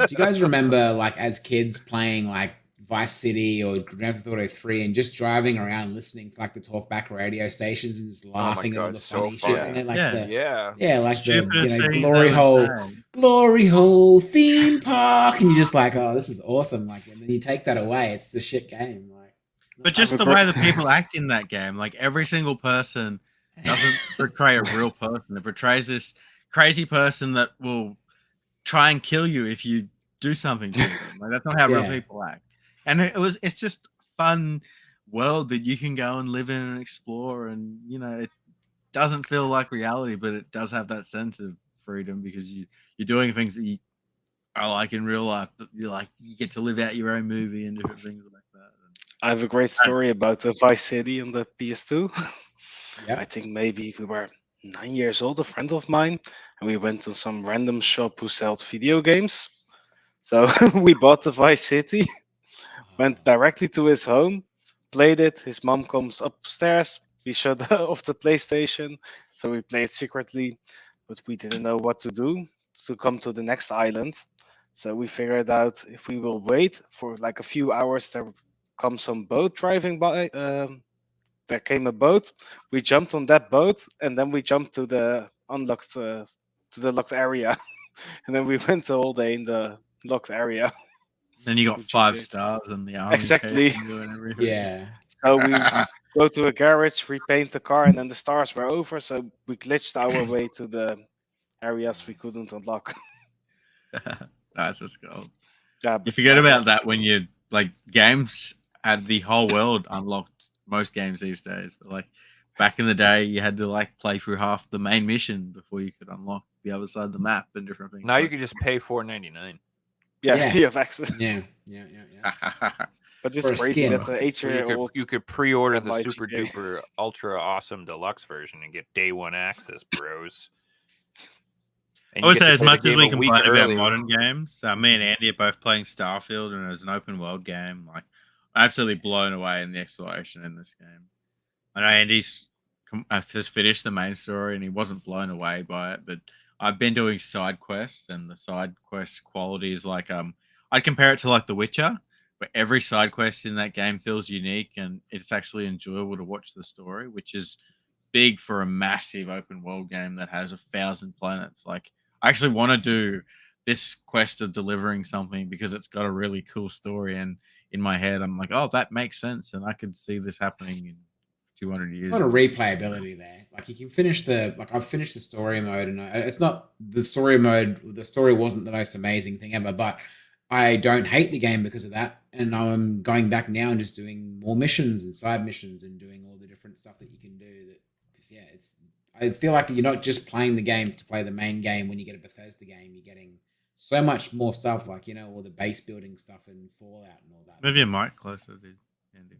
you guys remember like as kids playing like Vice City or Grand Theft Auto 3 and just driving around listening to like the talkback radio stations and just laughing at all the funny shit in it, like the glory hole theme park, and you're just like, oh, this is awesome. Like, and then you take that away, it's the shit game. Like, but just the way the people act in that game, like every single person doesn't portray a real person. It portrays this crazy person that will try and kill you if you do something to them. Like that's not how real people act. And it's just fun world that you can go and live in and explore, and you know it doesn't feel like reality, but it does have that sense of freedom because you're doing things that you are like in real life, but you get to live out your own movie and different things like that. I have a great story about the Vice City and the PS2. I think maybe we were 9 years old, a friend of mine, and we went to some random shop who sells video games. So we bought the Vice City. Went directly to his home, played it. His mom comes upstairs. We shut off the PlayStation, so we played secretly, but we didn't know what to do to come to the next island. So we figured out if we will wait for like a few hours, there comes some boat driving by. There came a boat. We jumped on that boat, and then we jumped to the unlocked locked area, and then we went the whole day in the locked area. Then you got 5 stars and the army. Exactly. And everything. Yeah. So we go to a garage, repaint the car, and then the stars were over. So we glitched our way to the areas we couldn't unlock. That's just gold. Yeah, you forget about that when you like games had the whole world unlocked. Most games these days, but like back in the day, you had to like play through half the main mission before you could unlock the other side of the map and different things. Now you can just pay $4.99. Yeah, you have access. Yeah. But it's crazy that the 8-year-old you could pre-order the super duper ultra awesome deluxe version and get day one access, bros. I would say as much as we complain about modern games, me and Andy are both playing Starfield, and as an open world game, like I'm absolutely blown away in the exploration in this game. I know Andy's just finished the main story, and he wasn't blown away by it, but I've been doing side quests, and the side quest quality is like I'd compare it to like The Witcher, where every side quest in that game feels unique and it's actually enjoyable to watch the story, which is big for a massive open world game that has 1,000 planets. Like, I actually want to do this quest of delivering something because it's got a really cool story, and in my head I'm like, oh, that makes sense, and I could see this happening in 200 years. There's a lot of replayability there. Like you can finish I've finished the story mode, and it's not the story mode. The story wasn't the most amazing thing ever, but I don't hate the game because of that. And I'm going back now and just doing more missions and side missions and doing all the different stuff that you can do. Because I feel like you're not just playing the game to play the main game. When you get a Bethesda game, you're getting so much more stuff, like all the base building stuff and Fallout and all that. Maybe your mic closer, dude. Andy.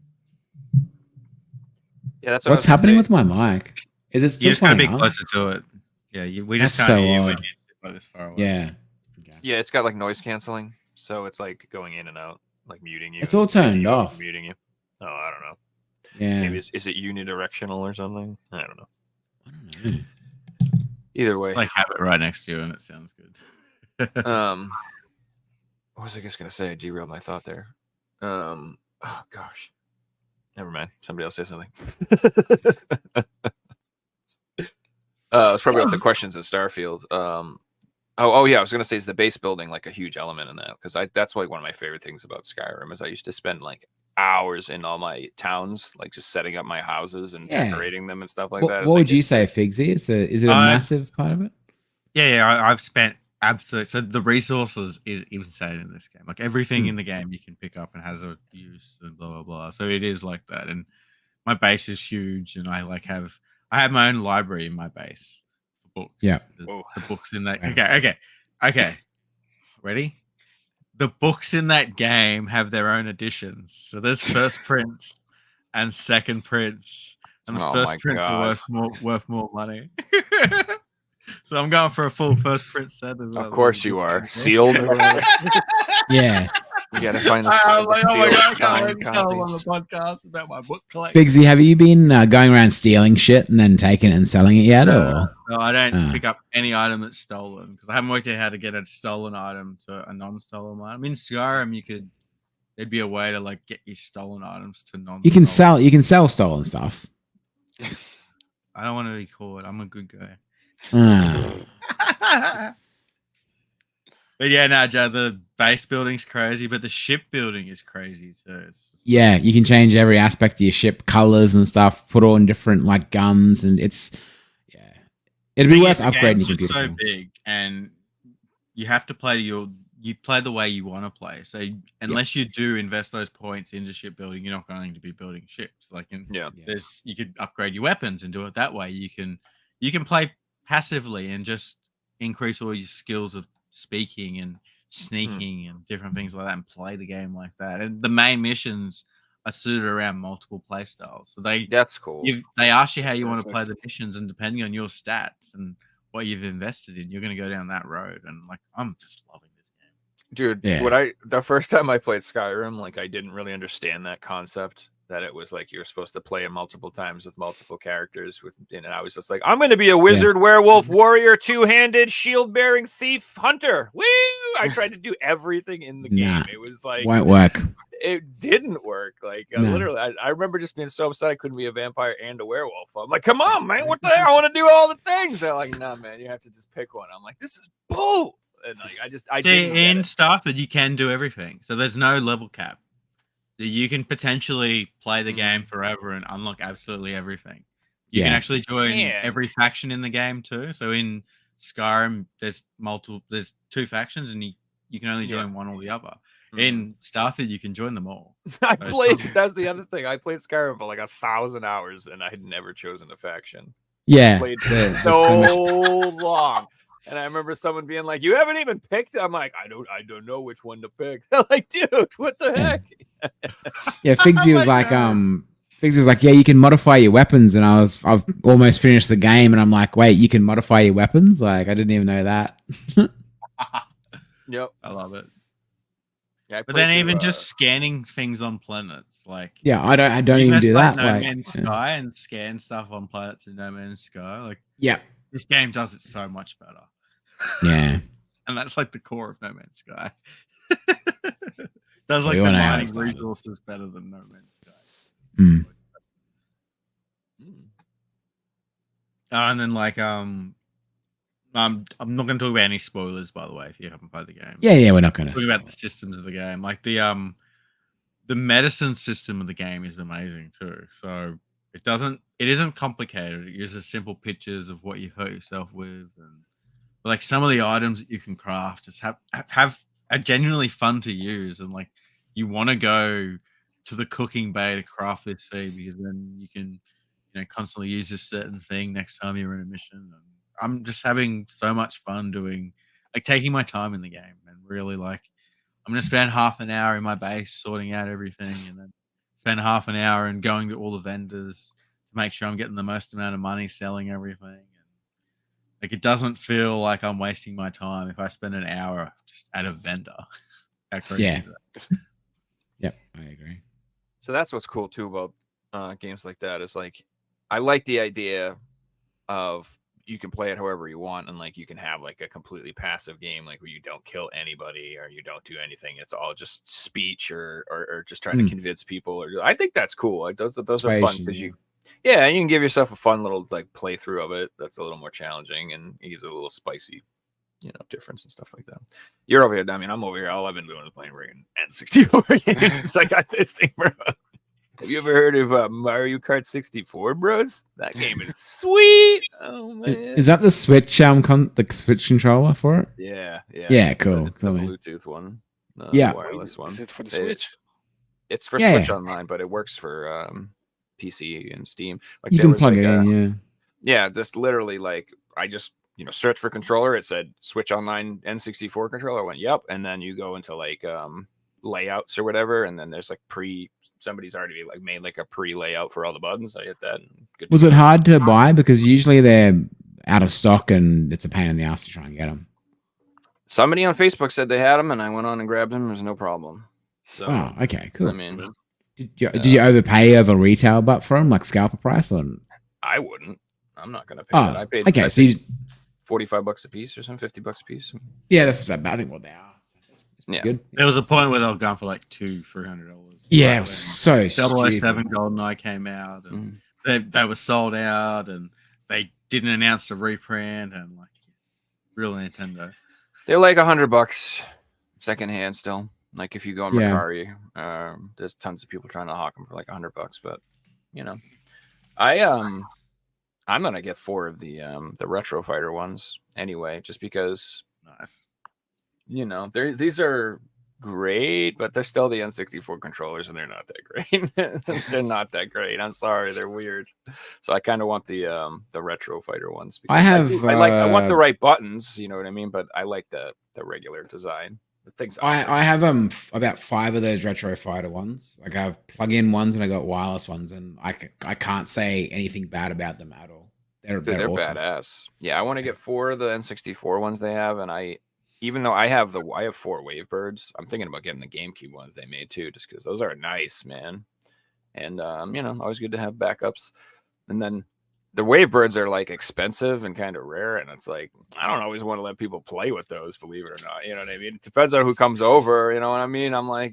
Yeah, that's what's happening with my mic. Is it still? You just gotta be playing, closer to it. Yeah, we just That's can't so hear you when odd. you're this far away. Yeah. Okay. Yeah, it's got like noise canceling, so it's like going in and out, like muting you. It's all turned off. Muting you. Oh, I don't know. Yeah. Maybe is it unidirectional or something? I don't know. I don't know. Either way, Like have it right next to you, and it sounds good. what was I just gonna say? I derailed my thought there. Oh gosh, never mind. Somebody else say something. It's probably about the questions at Starfield. Oh yeah, I was gonna say, is the base building like a huge element in that? Because that's like one of my favorite things about Skyrim is I used to spend like hours in all my towns, like just setting up my houses and decorating them and stuff like that. What would you say, Figsy? Is it a massive part of it? Yeah, I've spent absolutely. So the resources is insane in this game. Like everything in the game you can pick up and has a use and blah blah blah. So it is like that. And my base is huge, and I have my own library in my base for books. Yeah, the books in that. Okay. Ready? The books in that game have their own editions. So there's first prints and second prints, and the first prints are worth more money. So I'm going for a full first print set. Of course you are. Sealed. Yeah. You gotta find the oh my god, I can't wait to tell on the podcast about my book collection. Figsy, have you been going around stealing shit and then taking it and selling it yet? No, I don't pick up any item that's stolen because I haven't worked out how to get a stolen item to a non-stolen one. I mean, Skyrim, there'd be a way to like get your stolen items to non. You can sell stolen stuff. I don't want to be caught. I'm a good guy. But yeah, no, Joe, the base building's crazy, but the ship building is crazy too. Yeah, you can change every aspect of your ship, colors and stuff, put on different like guns, and it'd be worth upgrading your computer. It's so big, and you have to play you play the way you want to play. So unless you do invest those points into shipbuilding, you're not going to be building ships. Like you could upgrade your weapons and do it that way. You can play passively and just increase all your skills of speaking and sneaking and different things like that, and play the game like that. And the main missions are suited around multiple play styles. So that's cool. They ask you how you want to play the missions, and depending on your stats and what you've invested in, you're going to go down that road. And like, I'm just loving this game, dude. The first time I played Skyrim, like I didn't really understand that concept, that it was like you're supposed to play it multiple times with multiple characters and I was just like, I'm going to be a wizard, werewolf, warrior, two-handed, shield-bearing thief, hunter. Woo! I tried to do everything in the game. It was like, won't work. It didn't work. Like literally, I remember just being so upset I couldn't be a vampire and a werewolf. I'm like, come on, man, what the hell? I want to do all the things. They're like, nah, man, you have to just pick one. I'm like, this is bull. And like, I didn't in Starfield, you can do everything. So there's no level cap. You can potentially play the game forever and unlock absolutely everything. You can actually join every faction in the game too. So in Skyrim, there's two factions, and you can only join one or the other. In Starfield, you can join them all. That's the other thing. I played Skyrim for like 1,000 hours, and I had never chosen a faction. Yeah, I played so long. And I remember someone being like, "You haven't even picked." I'm like, "I don't know which one to pick." They're like, "Dude, what the heck?" Yeah, Figsy was like, Figsy was like, "Yeah, you can modify your weapons," and I've almost finished the game, and I'm like, "Wait, you can modify your weapons?" Like, I didn't even know that. Yep, I love it. Yeah, but then even just scanning things on planets, like I don't even do that. No Man's Sky and scan stuff on planets in No Man's Sky, like this game does it so much better. Yeah. And that's like the core of No Man's Sky. Does like We the all know how it mining started. resources better than No Man's Sky. Mm. And then like I'm not going to talk about any spoilers, by the way, if you haven't played the game. Yeah, we're not going to Talking about the systems of the game, like the medicine system of the game is amazing too. So it isn't complicated. It uses simple pictures of what you hurt yourself with, and like some of the items that you can craft just are genuinely fun to use, and like you want to go to the cooking bay to craft this food because then you can constantly use this certain thing next time you're in a mission. And I'm just having so much fun doing like taking my time in the game and really like I'm gonna spend half an hour in my base sorting out everything and then spend half an hour and going to all the vendors to make sure I'm getting the most amount of money selling everything. And like it doesn't feel like I'm wasting my time if I spend an hour just at a vendor. How crazy is that? Yep, I agree. So that's what's cool too about games like that is like I like the idea of you can play it however you want and like you can have like a completely passive game like where you don't kill anybody or you don't do anything. It's all just speech or just trying to convince people. Or I think that's cool. Like those are fun because you can give yourself a fun little like playthrough of it. That's a little more challenging and it gives it a little spicy, difference and stuff like that. You're over here. I mean, I'm over here. All I've been doing is playing freaking N64 games since I got this thing, bro. Have you ever heard of Mario Kart 64, bros? That game is sweet. Oh man, is that the Switch the Switch controller for it? Yeah, cool. It's the Bluetooth one, yeah, wireless one. Is it for the Switch? It's for Switch Online, but it works for PC and Steam. Like you can plug it in. Yeah, just literally like I just search for controller. It said Switch Online N64 controller. I went yep, and then you go into like layouts or whatever, and then there's like somebody's already like made like a pre-layout for all the buttons. I hit that. Was it hard to buy? Because usually they're out of stock and it's a pain in the ass to try and get them. Somebody on Facebook said they had them, and I went on and grabbed them. There's no problem. So, okay, cool. I mean, did you overpay over retail but for them, like scalper price? Or I wouldn't. I'm not gonna pay that. I paid. Okay, I so paid $45 a piece or something, $50 a piece. Yeah, that's I think what they are. Yeah, good. There was a point where they were going for like $200-$300. Yeah, it was so stupid. 007 GoldenEye came out, and they were sold out, and they didn't announce the reprint, and like real Nintendo. They're like $100 secondhand still. Like if you go on Mercari, there's tons of people trying to hawk them for like $100. But I'm gonna get 4 of the Retro Fighter ones anyway, just because. Nice. These are great, but they're still the N64 controllers, and they're not that great. They're not that great. I'm sorry, they're weird. So I kind of want the Retro Fighter ones. I want the right buttons. You know what I mean? But I like the regular design. The things I have about 5 of those Retro Fighter ones. Like I have plug-in ones and I got wireless ones, and I can't say anything bad about them at all. They're awesome. Badass. Yeah, I want to get 4 of the N64 ones they have, and even though I have 4 Wavebirds, I'm thinking about getting the GameCube ones they made too, just because those are nice, man. And always good to have backups. And then the Wavebirds are like expensive and kind of rare, and it's like I don't always want to let people play with those, believe it or not. You know what I mean? It depends on who comes over. You know what I mean? I'm like,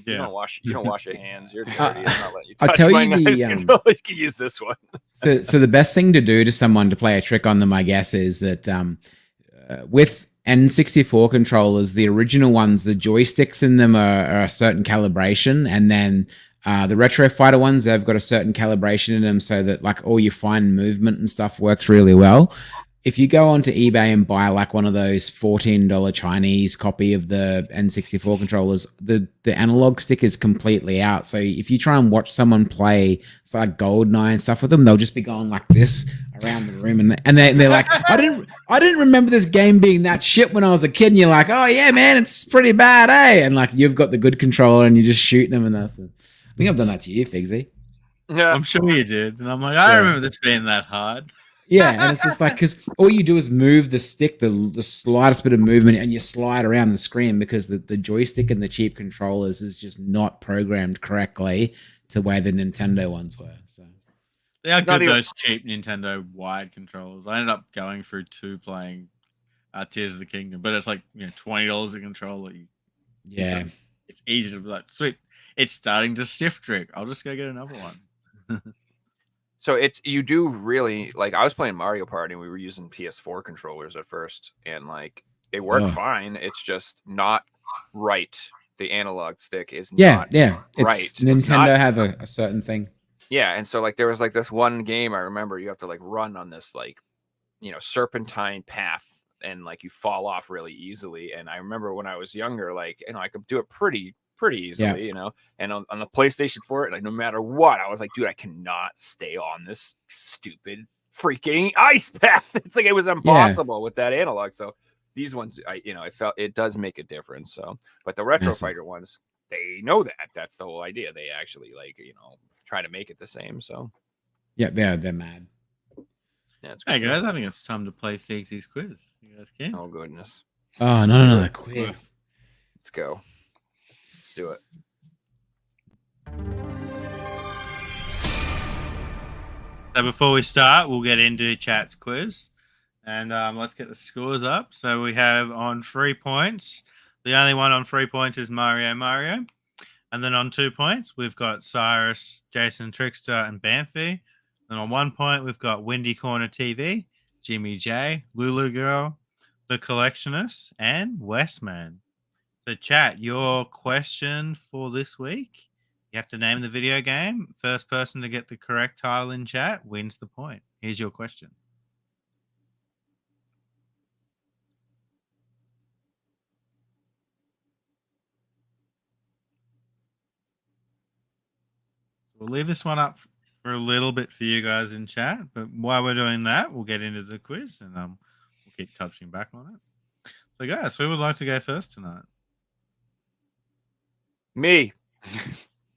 you don't wash your hands. You're dirty. I'm not letting you touch my nice controller. You can use this one. So the best thing to do to someone to play a trick on them, I guess, is that with N64 controllers, the original ones, the joysticks in them are a certain calibration, and then the Retro Fighter ones, they've got a certain calibration in them so that like all your fine movement and stuff works really well. If you go onto eBay and buy like one of those $14 Chinese copy of the N64 controllers, the analog stick is completely out. So if you try and watch someone play like GoldenEye and stuff with them, they'll just be going like this around the room, and they're like, I didn't remember this game being that shit when I was a kid. And you're like, oh yeah, man, it's pretty bad, eh? And like you've got the good controller and you're just shooting them, and that's. I think I've done that to you, Figsy. Yeah, I'm sure you did. And I'm like, I don't remember this being that hard. Yeah, and it's just like, because all you do is move the stick, the slightest bit of movement, and you slide around the screen because the joystick and the cheap controllers is just not programmed correctly to the way the Nintendo ones were. So they are good, those cheap Nintendo wide controllers. I ended up going through 2 playing Tears of the Kingdom, but it's like $20 a controller. Yeah. It's easy to be like, sweet. It's starting to stiff trick. I'll just go get another one. So you do really like. I was playing Mario Party and we were using PS4 controllers at first, and like they work fine. It's just not right. The analog stick is not right. It's Nintendo have a certain thing. Yeah, and so like there was like this one game I remember you have to like run on this like serpentine path, and like you fall off really easily. And I remember when I was younger, like I could do it pretty easily, and on the PlayStation 4, like no matter what, I was like, dude, I cannot stay on this stupid freaking ice path. It's like it was impossible with that analog. So these ones, I felt it does make a difference. So, but the Retro Fighter ones, they know that's the whole idea. They actually like try to make it the same. So yeah, they're mad. Yeah, it's hey guys, I think it's time to play Figsy's quiz. You guys can. Oh goodness. Oh no, the quiz. Let's go. Let's do it. So before we start, we'll get into chat's quiz, and let's get the scores up. So we have on 3 points. The only one on 3 points is Mario. And then on 2 points, we've got Cyrus, Jason Trickster, and Banffy. And on 1 point, we've got Windy Corner TV, Jimmy J, Lulu Girl, The Collectionist, and Westman. So chat, your question for this week, you have to name the video game. First person to get the correct title in chat wins the point. Here's your question. We'll leave this one up for a little bit for you guys in chat, but while we're doing that, we'll get into the quiz and we'll keep touching back on it. So guys, who would like to go first tonight? Me.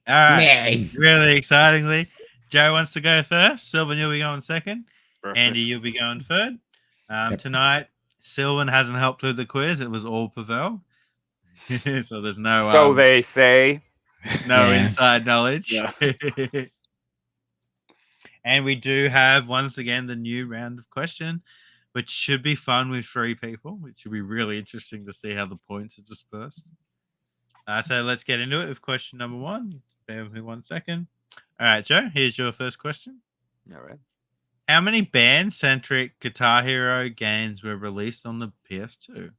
All right. Really excitingly, Joe wants to go first. Silvan, you'll be going second. Perfect. Andy, you'll be going third. Tonight, Silvan hasn't helped with the quiz. It was all Pavel. So there's no... So they say. No inside knowledge. Yeah. And we do have, once again, the new round of question, which should be fun with 3 people, which should be really interesting to see how the points are dispersed. So let's get into it with question number 1. Bear with me 1 second. All right, Joe, here's your first question. All right. How many band-centric Guitar Hero games were released on the PS2? Is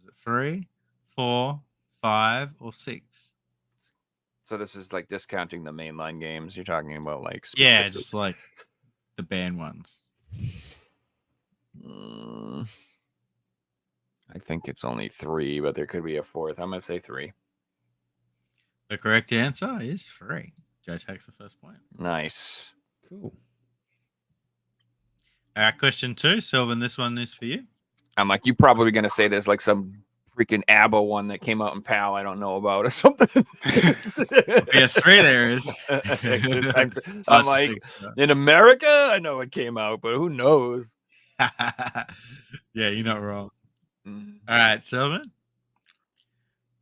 it 3, 4, 5, or 6? So this is like discounting the mainline games. You're talking about like yeah, just like the band ones. I think it's only 3, but there could be a 4th. I'm gonna say 3. The correct answer is 3. Joe takes the first point. Nice. Cool. All right, question 2, Silvan. This one is for you. I'm like, you're probably gonna say there's like some freaking ABBA one that came out in PAL I don't know about or something. PS3 there is. I'm like, in America, I know it came out, but who knows? Yeah, you're not wrong. All right, Silvan.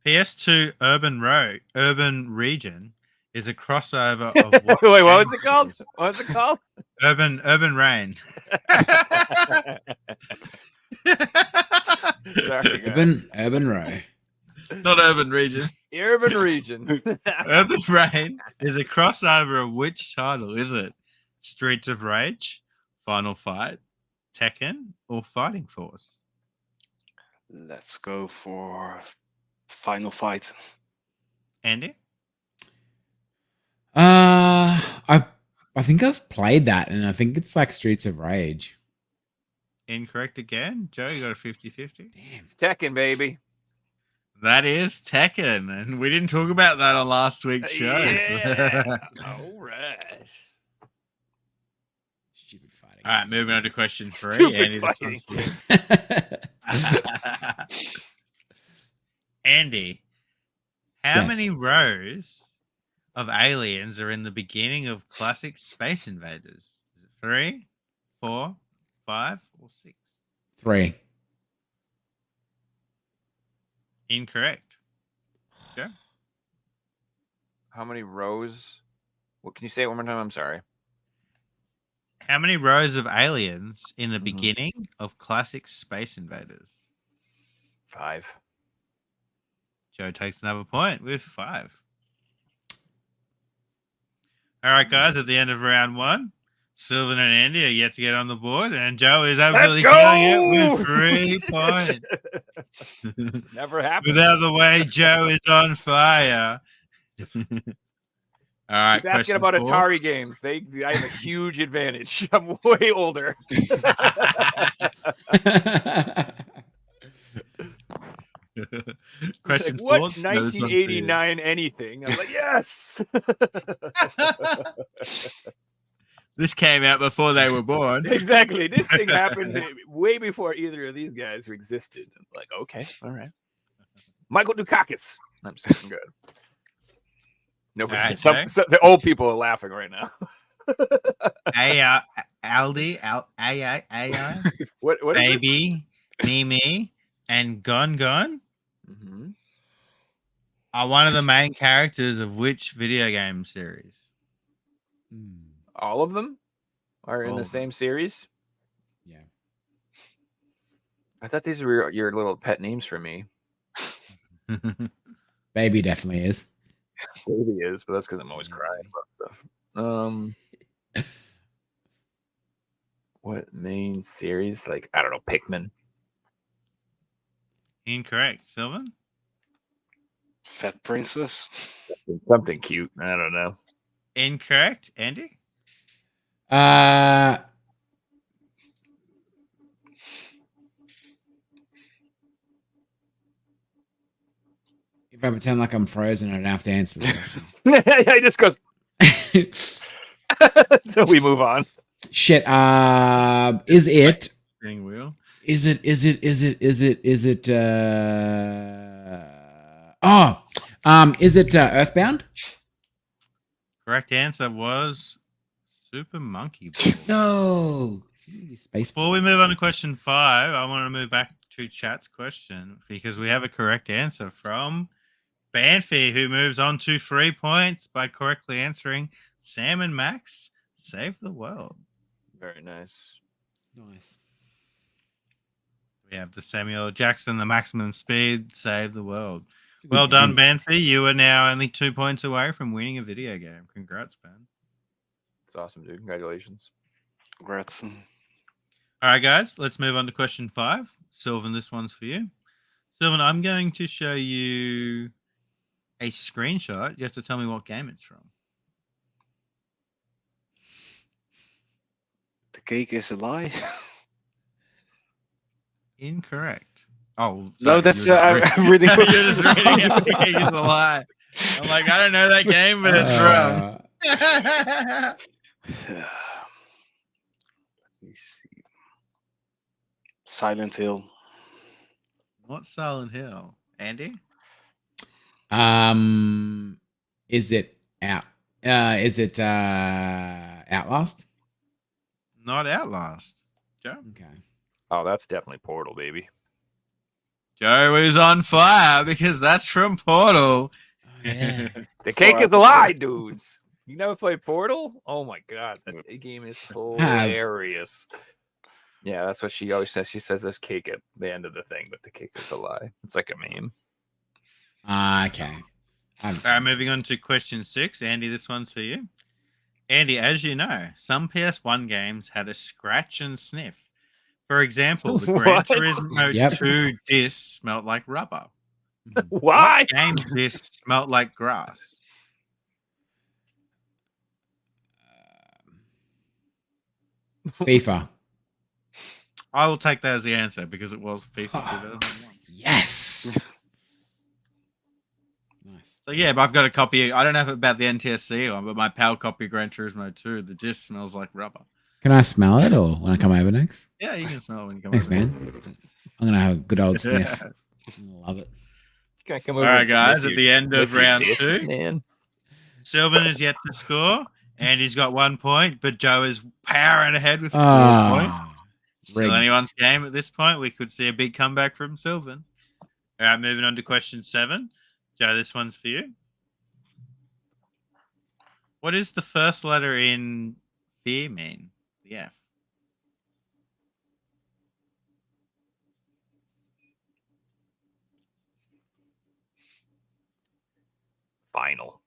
PS2 Urban Region is a crossover of what? Wait, what was it called? What's it called? Urban Rain. Sorry, Urban Row. Not Urban Region. Urban Region. Urban Rain is a crossover of which title? Is it Streets of Rage, Final Fight, Tekken, or Fighting Force? Let's go for Final Fight. Andy? I think I've played that, and I think it's like Streets of Rage. Incorrect again. Joe, you got a 50-50. Damn. It's Tekken, baby. That is Tekken, and we didn't talk about that on last week's show. Yeah. All right. Stupid fighting. All right, moving on to question 3. Stupid Andy, this fighting. one's for you. Andy, how many rows of aliens are in the beginning of classic Space Invaders? Is it 3, 4, 5, or 6? 3. Incorrect. Okay. How many rows? What can you say it one more time? I'm sorry. How many rows of aliens in the beginning of classic Space Invaders? 5. Joe takes another point with 5. All right, guys, at the end of round 1, Silvan and Andy are yet to get on the board, and Joe is absolutely killing it with 3 points. It's never happened. Without the way, Joe is on fire. All right, Keep asking about 4. Atari games. I have a huge advantage. I'm way older. Question Like, what 4. No, this one's for you. 1989 anything? I'm like, yes. This came out before they were born. Exactly. This thing happened way before either of these guys existed. I'm like, okay, all right. Michael Dukakis. I'm just kidding. Good. Nobody. Right, the old people are laughing right now. Aldi, AI, What is Baby, Mimi, and Gun Mm-hmm. are one of the main characters of which video game series? All of them are in All the of same series. Yeah. I thought these were your little pet names for me. Baby definitely is. Baby is, but that's because I'm always crying about stuff. What main series? Like, I don't know, Pikmin. Incorrect. Silvan? Fat Princess. Something cute. I don't know. Incorrect. Andy? If I pretend like I'm frozen, I don't have to answer the question. Yeah, he just goes. So we move on. Shit. Is it? Spinning wheel. Is it? Is it? Is it? Is it? Is it? Is it Earthbound? Correct answer was Super Monkey Ball. No. Space. Before we move on to question 5, I want to move back to chat's question because we have a correct answer from Banfi, who moves on to 3 points by correctly answering Sam and Max Save the World. Very nice. Nice. We have the Samuel Jackson, the maximum speed, Save the World. Well done, Banfi. You are now only 2 points away from winning a video game. Congrats, Ben. It's awesome, dude. Congratulations. Congrats. All right, guys, let's move on to question 5. Silvan, this one's for you. Silvan, I'm going to show you a screenshot. You have to tell me what game it's from. The cake is a lie. Incorrect. Oh, No, that's I'm reading. You're just reading it. The cake is a lie. I'm like, I don't know that game, but it's from. Let me see. Silent Hill. What's Silent Hill? Andy? Is it out? Is it Outlast? Not Outlast. Joe? Okay. Oh, that's definitely Portal, baby. Joe is on fire because that's from Portal. Oh, yeah. The cake is a lie, dudes. You never played Portal? Oh my god, that game is hilarious. Yeah, that's what she always says. She says there's cake at the end of the thing, but the cake is a lie. It's like a meme. Okay. All right, moving on to question 6. Andy, this one's for you. Andy, as you know, some PS1 games had a scratch and sniff. For example, the Gran What? Turismo 2 disc smelled like rubber. Why? What game disc smelled like grass? FIFA. I will take that as the answer because it was FIFA 2001. Yes. Nice. So yeah, but I've got a copy. I don't know about the NTSC one, but my PAL copy of Gran Turismo 2, the disc smells like rubber. Can I smell it or when I come over next? Yeah, you can smell it when you come Thanks, over. man. I'm gonna have a good old sniff. Love it. Come All over right, and guys, sniff at the your- end of sniff your round disc, 2. man. Sylvan is yet to score, and he's got 1 point, but Joe is powering ahead with 4 points. Ah, Still rigged. anyone's game at this point. We could see a big comeback from Sylvan. All right, moving on to question 7. Joe, this one's for you. What is the first letter in fear mean? The F. Final.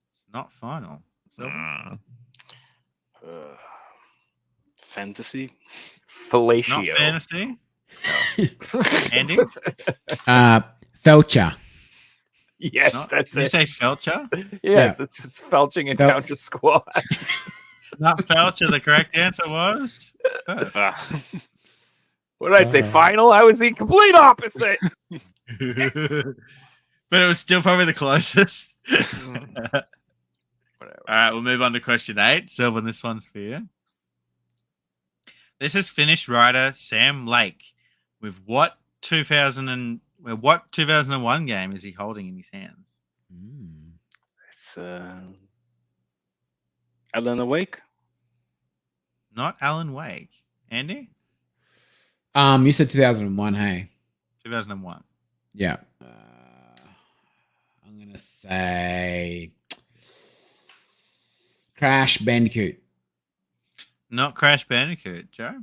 It's not final. Mm. Fantasy. Not Fellatio. fantasy. Andy? Felcher. Yes, Not, that's did you it. say Felcher? Yes, it's felching and counter squat. Not Felcher. The correct answer was. Perth. What did I say? Final? I was the complete opposite. But it was still probably the closest. Whatever. All right, we'll move on to question 8. Silvan, this one's for you. This is Finnish writer Sam Lake. With what 2001 game is he holding in his hands? It's Alan Awake. Not Alan Wake. Andy? You said 2001, hey? 2001. Yeah. I'm going to say Crash Bandicoot. Not Crash Bandicoot, Joe.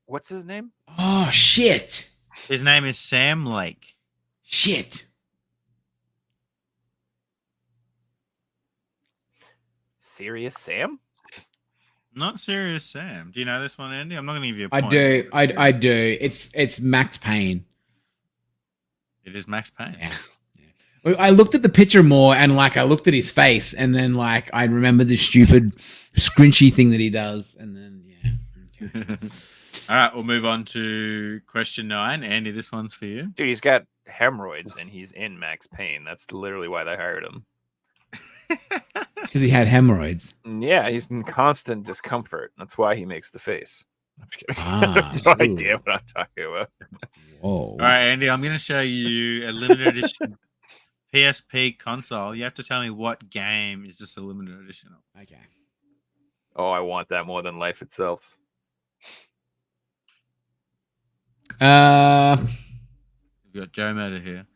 What's his name? Oh, shit. His name is Sam Lake. Shit. Serious Sam? Not Serious Sam. Do you know this one, Andy? I'm not going to give you a I point. do. I do. It's Max Payne. It is Max Payne. Yeah. I looked at the picture more and like I looked at his face and then like I remember the stupid scrunchy thing that he does and then yeah. Okay. All right, we'll move on to question 9. Andy, this one's for you. Dude, he's got hemorrhoids and he's in Max Payne. That's literally why they hired him. Because he had hemorrhoids. Yeah, he's in constant discomfort. That's why he makes the face. I'm just kidding. Ah, no ooh. idea what I'm talking about. Whoa. All right, Andy, I'm going to show you a limited edition PSP console. You have to tell me what game is this a limited edition of. Okay. Oh, I want that more than life itself. We've got Joe Matter here.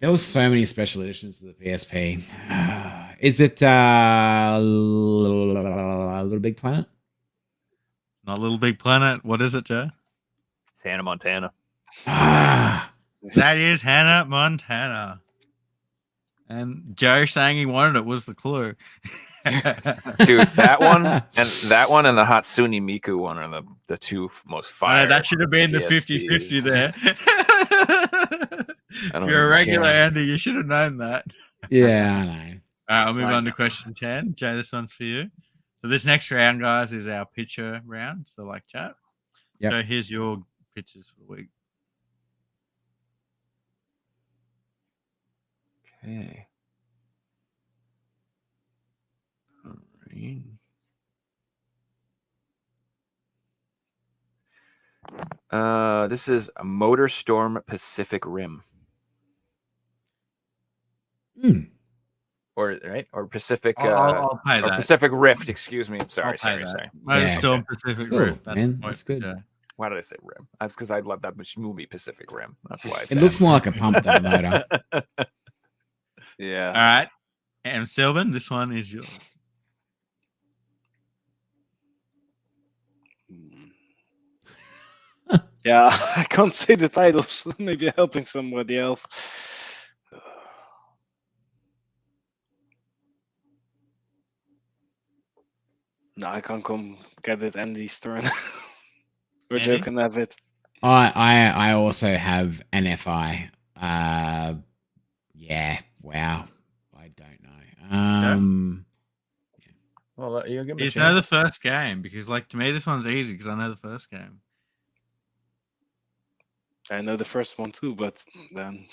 There was so many special editions to the PSP. Is it Little Big Planet? Not Little Big Planet. What is it, Joe? It's Hannah Montana. Ah, That is Hannah Montana. And Joe saying he wanted it was the clue. Dude, that one and the Hatsune Miku one are the two most fire. That should have been the PSPs. 50-50 there. I don't If you're a even regular care. Andy, you should have known that. yeah, I know. All right, I'll move on to question 10. Jay, this one's for you. So this next round, guys, is our picture round. So like chat. Yep. So here's your pictures for the week. Okay. All right. This is a Motorstorm Pacific Rim. Or Pacific I'll pay or that. Pacific Rift, excuse me. I'm sorry, I'll pay sorry, that. sorry. Motorstorm Pacific Cool, Rift. man. the point That's for good. Joe. Why did I say Rim? That's because I love that much movie Pacific Rim. That's why. It looks more like a pump than a motor. Yeah. All right. And Silvan, this one is yours. Yeah, I can't say the titles. Maybe helping somebody else. No, I can't come get it Andy's turn. Or Joe Andy? can have it. I also have NFI. Yeah. Wow. I don't know. Well, you give me. You know the first game because, like, to me, this one's easy because I know the first game. I know the first one too, but then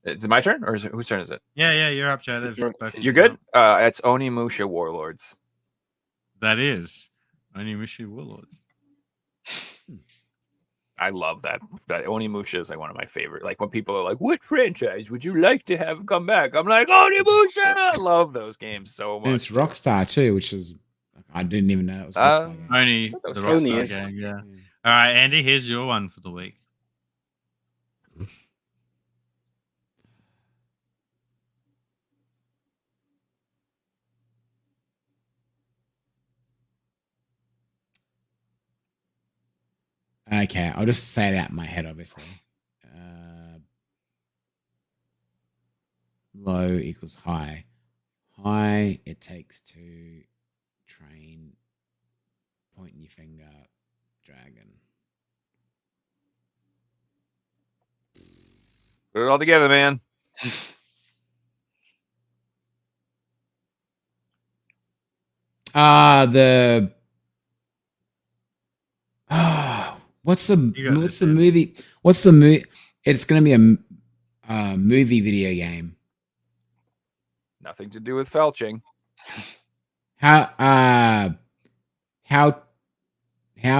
Is it my turn or is it whose turn is it? Yeah, you're up, Joe. They've You're- both You're been good. up. It's Onimusha Warlords. That is Onimusha Warlords. I love that. That Onimusha is like one of my favorite. Like when people are like, "What franchise would you like to have come back?" I'm like, "Onimusha!" I love those games so And it's much. Rockstar too, which is I didn't even know it was Rockstar. game. Only That was the cool. Only Rockstar is. game, yeah. All right, Andy, here's your one for the week. Okay, I'll just say it out in my head, obviously. Low equals high. High, it takes to train, pointing your finger, dragon. Put it all together, man. What's the You got what's this, the man. movie? What's the movie? It's gonna be a movie video game. Nothing to do with felching. How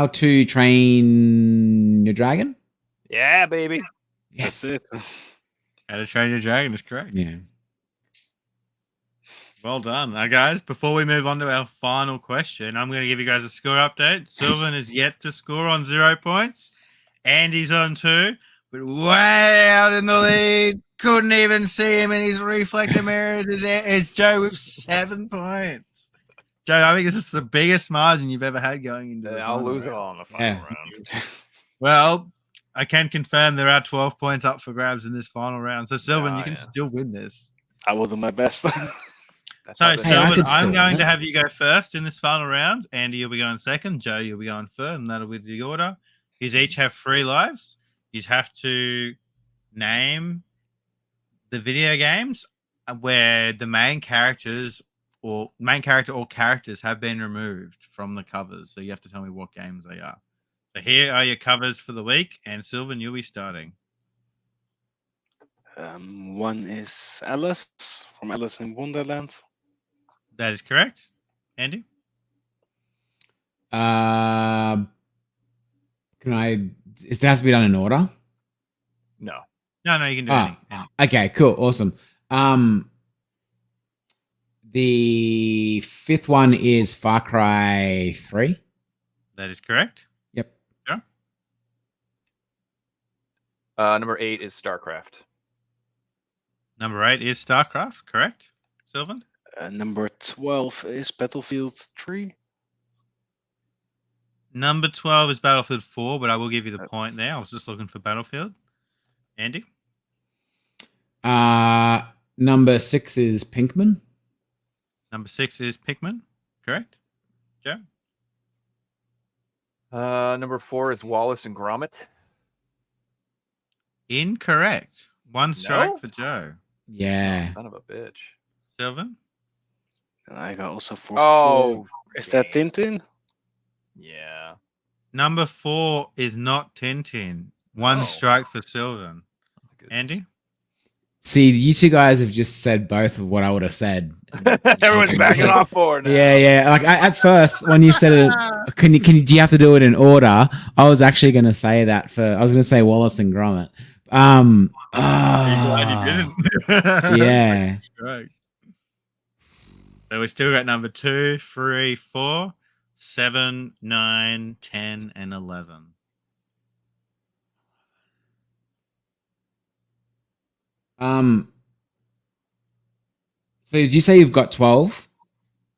to train your dragon? Yeah, baby. Yes. That's it. How to Train Your Dragon is correct. Yeah. Well done. Now, guys, before we move on to our final question, I'm going to give you guys a score update. Silvan is yet to score on 0 points. Andy's on 2, but way out in the lead. Couldn't even see him in his reflector mirrors. It's Joe with 7 points. Joe, I think this is the biggest margin you've ever had going into the I'll final lose it round. all in the final Yeah. round. Well, I can confirm there are 12 points up for grabs in this final round. So, Silvan, Yeah, you can yeah. still win this. I will do my best. That's So, how this Hey, I Silvan, could still I'm going win to it. have you go first in this final round. Andy, you'll be going second. Joe, you'll be going third, and that'll be the order. You each have 3 lives. You have to name the video games where the main character or characters have been removed from the covers. So you have to tell me what games they are. So here are your covers for the week, and Silvan, you'll be starting. One is Alice from Alice in Wonderland. That is correct. Andy? Can I? It has to be done in order. No. No, you can do Ah. any. Okay, cool, awesome. The 5th one is Far Cry 3. That is correct. Yep. Number 8 is StarCraft. Number 8 is StarCraft, correct? Silvan? Number 12 is Battlefield 3. Number 12 is Battlefield 4, but I will give you the point there. I was just looking for Battlefield. Andy? Number 6 is Pinkman. Number 6 is Pikmin, correct? Joe? Number 4 is Wallace and Gromit. Incorrect. 1 strike No? for Joe. Yeah. Son of a bitch. Silvan? And I got also for Oh, 4. Is that Tintin? yeah. Number 4 is not Tintin. 1 Oh. strike for Silvan. Goodness. Andy? See, you two guys have just said both of what I would have said. Everyone's backing off for now. Yeah. Like at first, when you said it, do you have to do it in order? I was actually going to say that I was going to say Wallace and Gromit. Glad you didn't. Yeah. Strike. So we still got number 2, 3, 4, 7, 9, 10, and 11. So did you say you've got 12?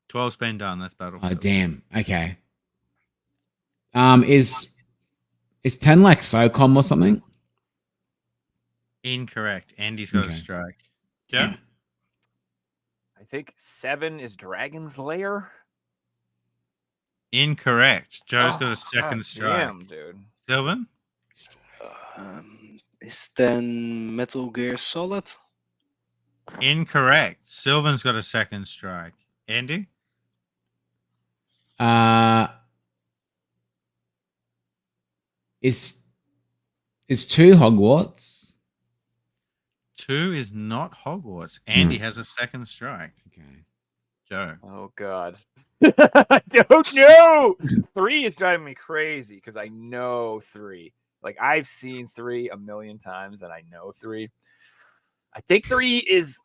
12's been done. That's Battlefield. Oh, damn. Okay. Is 10 like SOCOM or something? Incorrect. Andy's got a Okay. strike. Joe? I think 7 is Dragon's Lair. Incorrect. Joe's got a second God strike. Damn, dude. Silvan? Is then Metal Gear Solid? Incorrect. Silvan's got a second strike. Andy? Is 2 Hogwarts? 2 is not Hogwarts. Andy has a second strike. Okay. Joe? Oh, God. I don't know. 3 is driving me crazy because I know 3. Like, I've seen 3 a million times and I know 3. I think 3 is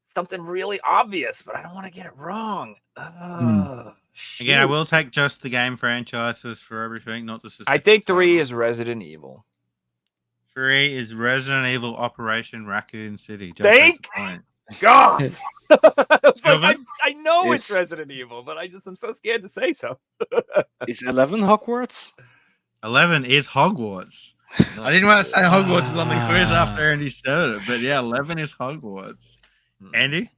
something really obvious, but I don't want to get it wrong. Again, I will take just the game franchises for everything, not the I specific think 3 title. is Resident Evil. 3 is Resident Evil Operation Raccoon City. Joe Thank takes the point. God. It's like, Silvan? I know it's Is- Resident Evil, but I'm so scared to say so. Is 11 Hogwarts? 11 is Hogwarts. I didn't want to say Hogwarts is on the quiz after Andy said it, but yeah, 11 is Hogwarts. Andy?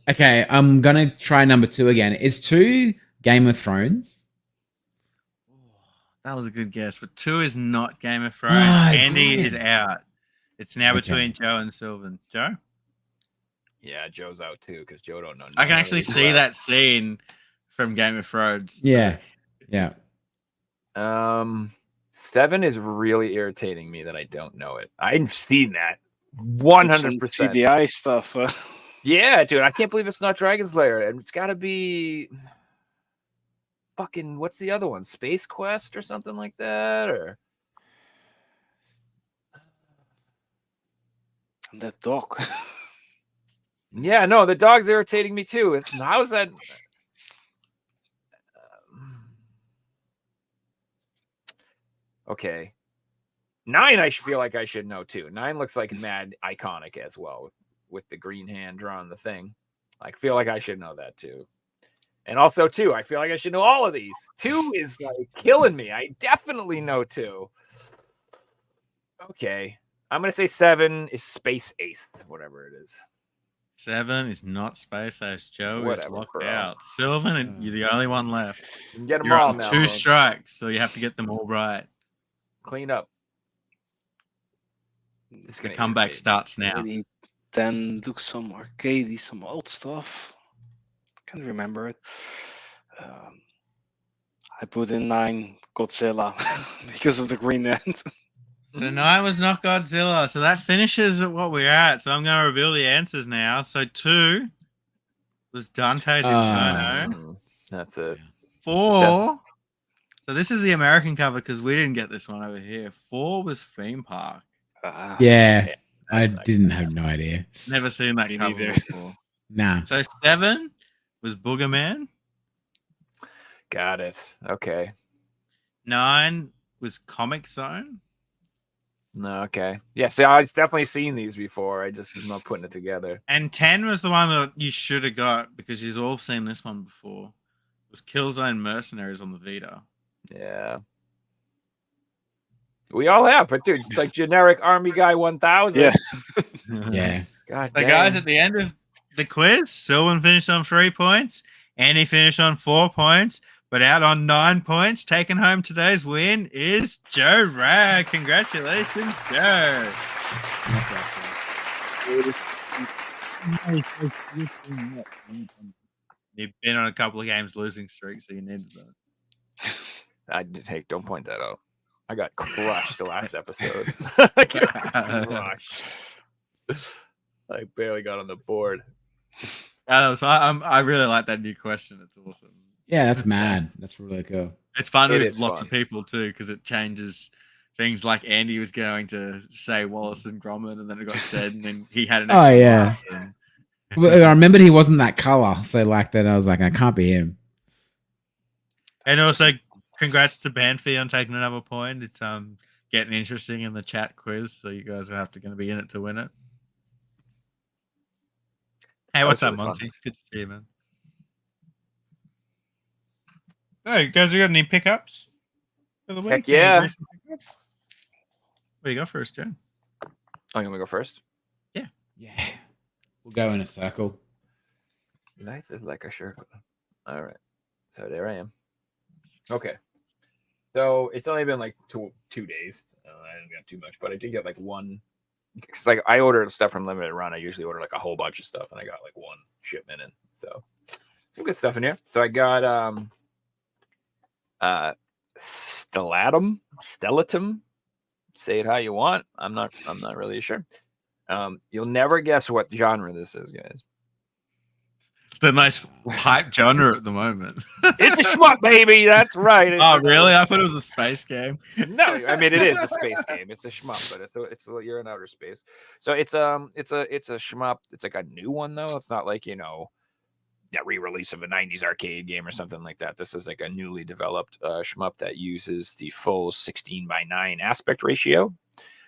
Okay, I'm gonna try number 2 again. Is 2 Game of Thrones? That was a good guess, but 2 is not Game of Thrones. Ah, Andy damn. is out. It's now Okay. between Joe and Silvan. Joe? Yeah, Joe's out too because Joe don't know. I can none of actually these see left. that scene from Game of Thrones. Yeah. Yeah. 7 is really irritating me that I don't know it. I've seen that Some 100%. CDI stuff. Yeah, dude, I can't believe it's not Dragon's Lair, and it's got to be fucking what's the other one? Space Quest or something like that, or And that dog. yeah, no, the dog's irritating me too. It's how is that? Okay, 9. I feel like I should know too. 9 looks like mad iconic as well with the green hand drawing the thing. I feel like I should know that too. And also 2, I feel like I should know all of these. 2 is like killing me. I definitely know 2. Okay, I'm gonna say 7 is Space Ace, whatever it is. 7 is not Space Ace. Joe is Whatever, locked bro. out. Silvan, you're the only one left. You can get them You're all on now. 2 bro. strikes, so you have to get them all right. Clean up. It's the comeback starts now. Maybe then look some arcadey, some old stuff. Can't remember it. I put in 9 Godzilla because of the green end. So 9 was not Godzilla. So that finishes at what we're at. So I'm going to reveal the answers now. So 2 was Dante's Inferno. That's it. 4. So this is the American cover because we didn't get this one over here. 4 was Theme Park. Yeah. I That's nice. didn't have no idea. Never seen that Me cover neither. before. Nah. So 7 was Boogerman. Got it. Okay. 9 was Comic Zone. No, okay. Yeah, see, I've definitely seen these before. I just was not putting it together. And 10 was the one that you should have got because you've all seen this one before. It was Killzone Mercenaries on the Vita. Yeah. We all have, but dude, it's like generic Army Guy 1000. Yeah. Yeah. God So damn. guys, at the end of the quiz, Silvan finished on 3 points. Andy finished on 4 points. But out on 9 points, taking home today's win is Joe Rag. Congratulations, Joe. You've been on a couple of games losing streak, so you needed that. Hey, don't point that out. I got crushed the last episode. I got crushed. I barely got on the board. I know, so I really like that new question. It's awesome. Yeah, that's mad. That's really cool. It's fun It with is lots fun. of people too, because it changes things. Like Andy was going to say Wallace and Gromit, and then it got said, and then he had an. Oh, yeah. and- Well, I remembered he wasn't that color, so like that, I was like, I can't be him. And also, congrats to Banfi on taking another point. It's getting interesting in the chat quiz, so you guys are going to be in it to win it. Hey, what's up, really fun. Monty? Good to see you, man. Hey, guys, you got any pickups for the week? Heck Any yeah. recent pickups? Where you go first, Joe? Oh, you want me to go first? Yeah. We'll go in a circle. Life is like a circle. All right. So there I am. Okay. So it's only been like two days. I didn't get too much, but I did get like one. Because like I ordered stuff from Limited Run. I usually order like a whole bunch of stuff, and I got like one shipment in. So some good stuff in here. So I got Stellatum. Say it how you want. I'm not really sure. You'll never guess what genre this is, guys. The most hype genre at the moment. It's a shmup, baby. That's right. Oh, really? I thought it was a space game. No, I mean it is a space game. It's a shmup, but you're in outer space. So it's a shmup. It's like a new one though. It's not like re-release of a 90s arcade game or something like that. This is like a newly developed shmup that uses the full 16:9 aspect ratio,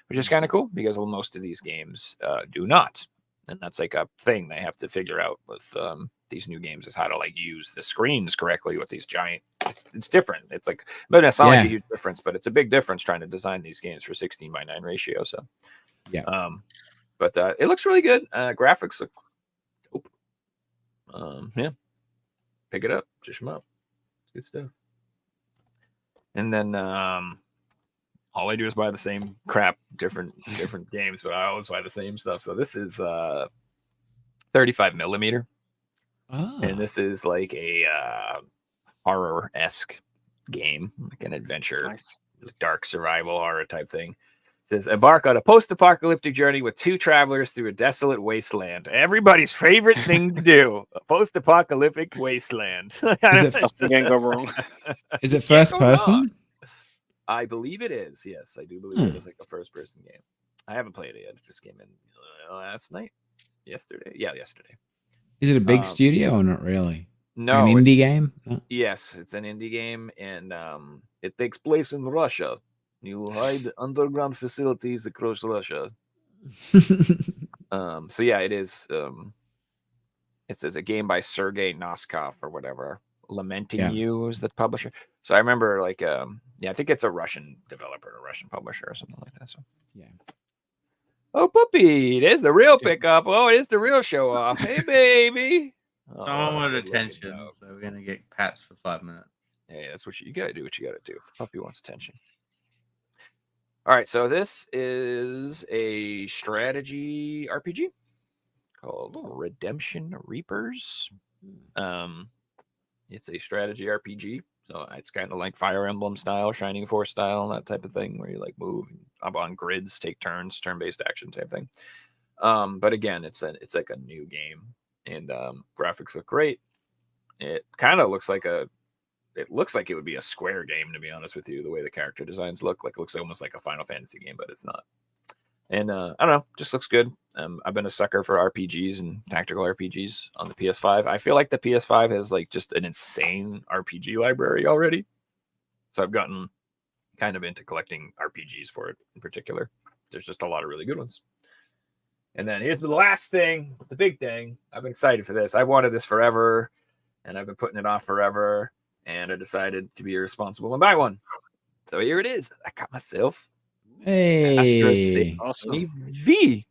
which is kind of cool because most of these games do not. And that's like a thing they have to figure out with these new games is how to like use the screens correctly with these giant it's different. It's like, but it's not like Yeah. a huge difference, but it's a big difference trying to design these games for 16:9 ratio. So Yeah. But it looks really good. Graphics look dope. Yeah, pick it up, dish them up. Good stuff. And then all I do is buy the same crap, different games, but I always buy the same stuff. So this is 35 millimeter, and this is like a horror-esque game, like an adventure, Nice. dark survival horror type thing. It says, embark on a post-apocalyptic journey with two travelers through a desolate wasteland. Everybody's favorite thing to do: a post-apocalyptic wasteland. Nothing can go wrong. Is it first go wrong. person? I believe it is. Yes, I do believe it is like a first-person game. I haven't played it yet. It just came in yesterday. Yeah, yesterday. Is it a big studio or not really? No, an indie game? No. Yes, it's an indie game, and it takes place in Russia. You hide underground facilities across Russia. So yeah, it is. It says a game by Sergei Noskov or whatever. Lamenting You is the publisher. So I remember, like, I think it's a Russian developer, a Russian publisher, or something like that. So yeah. Oh, puppy! There's the real pickup. Oh, it is the real show off. Hey, baby. Someone wanted attention, so we're gonna get pats for 5 minutes. Hey, that's what you gotta do. What you gotta do. Puppy wants attention. All right, so this is a strategy RPG called Redemption Reapers. It's a strategy RPG, so it's kind of like Fire Emblem style, Shining Force style, that type of thing, where you like move up on grids, take turns, turn-based action type thing. But again, it's like a new game, and graphics look great. It kind of looks like it would be a Square game, to be honest with you, the way the character designs look. Like, it looks almost like a Final Fantasy game, but it's not. And I don't know, just looks good. I've been a sucker for RPGs and tactical RPGs on the PS5. I feel like the PS5 has like just an insane RPG library already. So I've gotten kind of into collecting RPGs for it in particular. There's just a lot of really good ones. And then here's the last thing, the big thing. I've been excited for this. I wanted this forever, and I've been putting it off forever. And I decided to be irresponsible and buy one. So here it is. I got myself Hey, Awesome. V.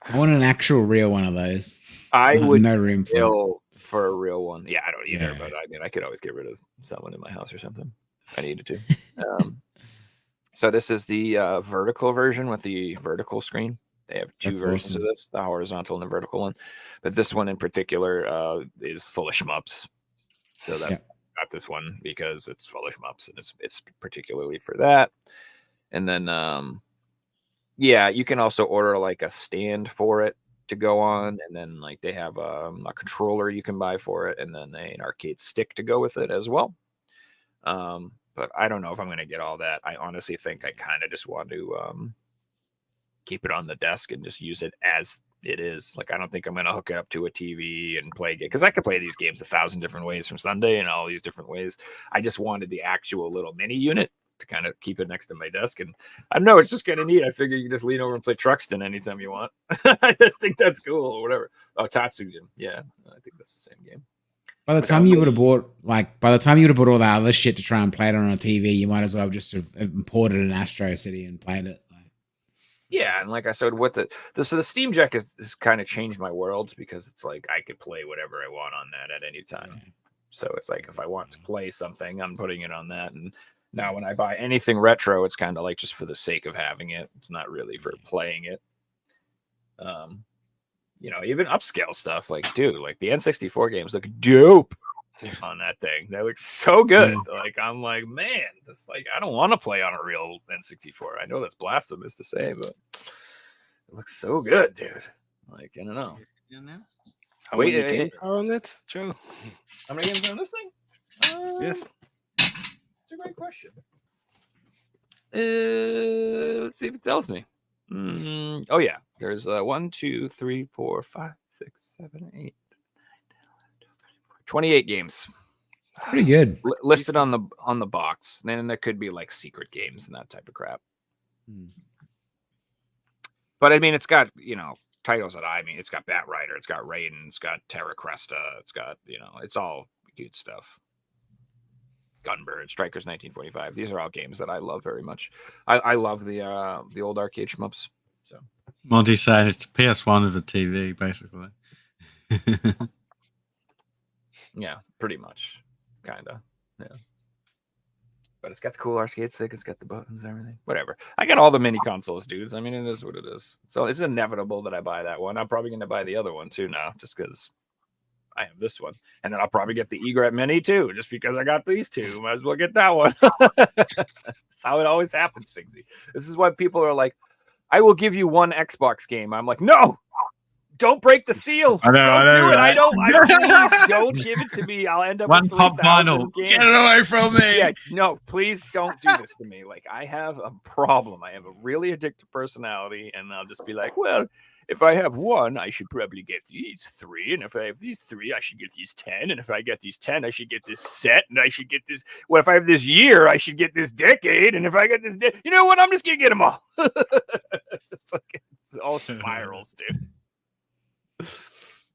I want an actual real one of those. I would no room for a real one. Yeah, I don't either, Yeah. but I mean, I could always get rid of someone in my house or something if I needed to. So this is the vertical version with the vertical screen. They have two That's versions awesome. of this, the horizontal and the vertical one. But this one in particular is full of shmups. So that got this one because it's full of shmups, and it's particularly for that. And then you can also order like a stand for it to go on, and then like they have a controller you can buy for it, and then an arcade stick to go with it as well. But I don't know if I'm going to get all that. I honestly think I kind of just want to keep it on the desk and just use it as it is. Like, I don't think I'm going to hook it up to a TV and play it, because I could play these games 1,000 different ways from Sunday and all these different ways. I just wanted the actual little mini unit to kind of keep it next to my desk. And I don't know, it's just kind of neat. I figure you can just lean over and play Truxton anytime you want. I just think that's cool, or whatever. Oh, Tatsugen. Yeah, I think that's the same game. By the time you would have bought all that other shit to try and play it on a TV, you might as well just have imported an Astro City and played it. Yeah, and like I said, with the Steam Deck has kind of changed my world, because it's like I could play whatever I want on that at any time. Yeah. So it's like if I want to play something, I'm putting it on that. And now when I buy anything retro, it's kind of like just for the sake of having it. It's not really for playing it. Even upscale stuff, like, dude, like the N64 games look dope on that thing. They look so good. Like, I'm like, man, this, like, I don't want to play on a real N64. I know that's blasphemous to say, but it looks so good, dude. Like, I don't know. How many games are on it, Joe? How many games are on this thing? Yes. It's a great question. Let's see if it tells me. Oh yeah, there's 1, 2, 3, 4, 5, 6, 7, 8, 9, 10, 28 games. That's pretty good. Listed on the box. Then there could be like secret games and that type of crap. But I mean, it's got titles that it's got Bat Rider, it's got Raiden, it's got Terra Cresta, it's got it's all good stuff. Gunbird, Strikers 1945. These are all games that I love very much. I love the old arcade shmups. So Monty's saying it's PS1 of a TV, basically. yeah, pretty much, kind of. Yeah. But it's got the cool arcade stick. It's got the buttons and everything. Whatever. I got all the mini consoles, dudes. I mean, it is what it is. So it's inevitable that I buy that one. I'm probably going to buy the other one too now, just because I have this one. And then I'll probably get the Egret Mini too, just because I got these two. Might as well get that one. That's how it always happens, Figsy. This is why people are like, I will give you one Xbox game. I'm like, no! Don't break the seal. I know, Don't do it. right? Please don't give it to me. I'll end up One with pop 3,000 vinyl. games. Get it away from me. Yeah, no, please don't do this to me. Like, I have a problem. I have a really addictive personality, and I'll just be like, well, if I have one, I should probably get these 3, and if I have these 3, I should get these 10, and if I get these 10, I should get this set, and I should get this. Well, if I have this year, I should get this decade, and if I get this, you know what? I'm just gonna get them all. Just like it's all spirals, dude.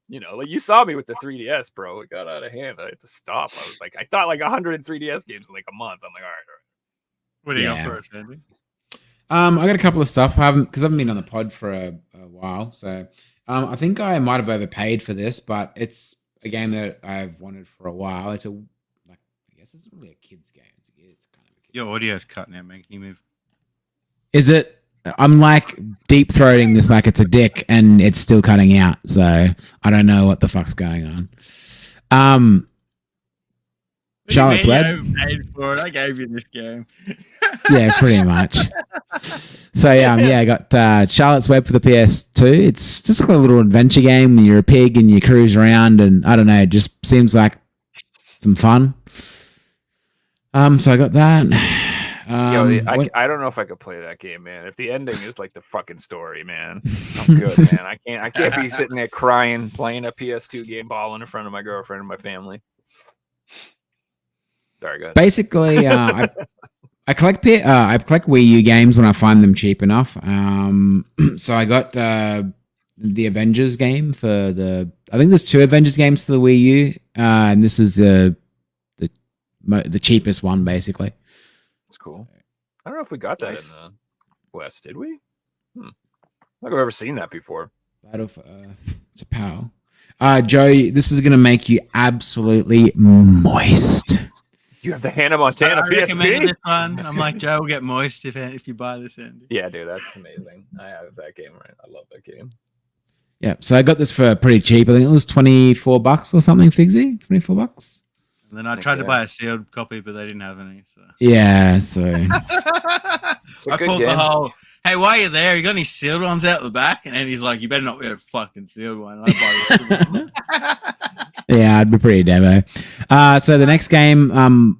You know, like you saw me with the 3DS, bro. It got out of hand. I had to stop. I was like, I thought like 100 3DS games in like a month. I'm like, all right. What do you got for us, Andy? I got a couple of stuff. I haven't been on the pod for a while, so I think I might have overpaid for this, but it's a game that I've wanted for a while. It's I guess it's really a kids game. It's kind of a kids Your audio's cutting out, man. Can you move? Is it? I'm like deep throating this like it's a dick, and it's still cutting out. So I don't know what the fuck's going on. Charlotte's Web. You paid for it. I gave you this game. Yeah, pretty much. So I got Charlotte's Web for the PS2. It's just like a little adventure game. You're a pig and you cruise around, and I don't know. It just seems like some fun. So I got that. I don't know if I could play that game, man. If the ending is like the fucking story, man, I'm good, man. I can't be sitting there crying, playing a PS2 game, balling in front of my girlfriend and my family. Sorry, guys. Basically, I collect Wii U games when I find them cheap enough. So I got the Avengers game for I think there's 2 Avengers games for the Wii U, and this is the cheapest one, basically. Cool. I don't know if we got that in the West, did we? I don't think I've ever seen that before. Battle for Earth. It's a PAL. Joe, this is going to make you absolutely moist. You have the Hannah Montana I recommend PSP? this one. I'm like, Joe will get moist if you buy this, Andy. Yeah, dude, that's amazing. I have that game, right? I love that game. Yeah, so I got this for pretty cheap. I think it was $24 or something, Figsy? $24? And then I tried to buy a sealed copy, but they didn't have any. So yeah, so I pulled the whole, hey, while you're there, you got any sealed ones out the back? And Andy's like, you better not get a fucking sealed one. And I buy the yeah, I'd be pretty demo. So the next game,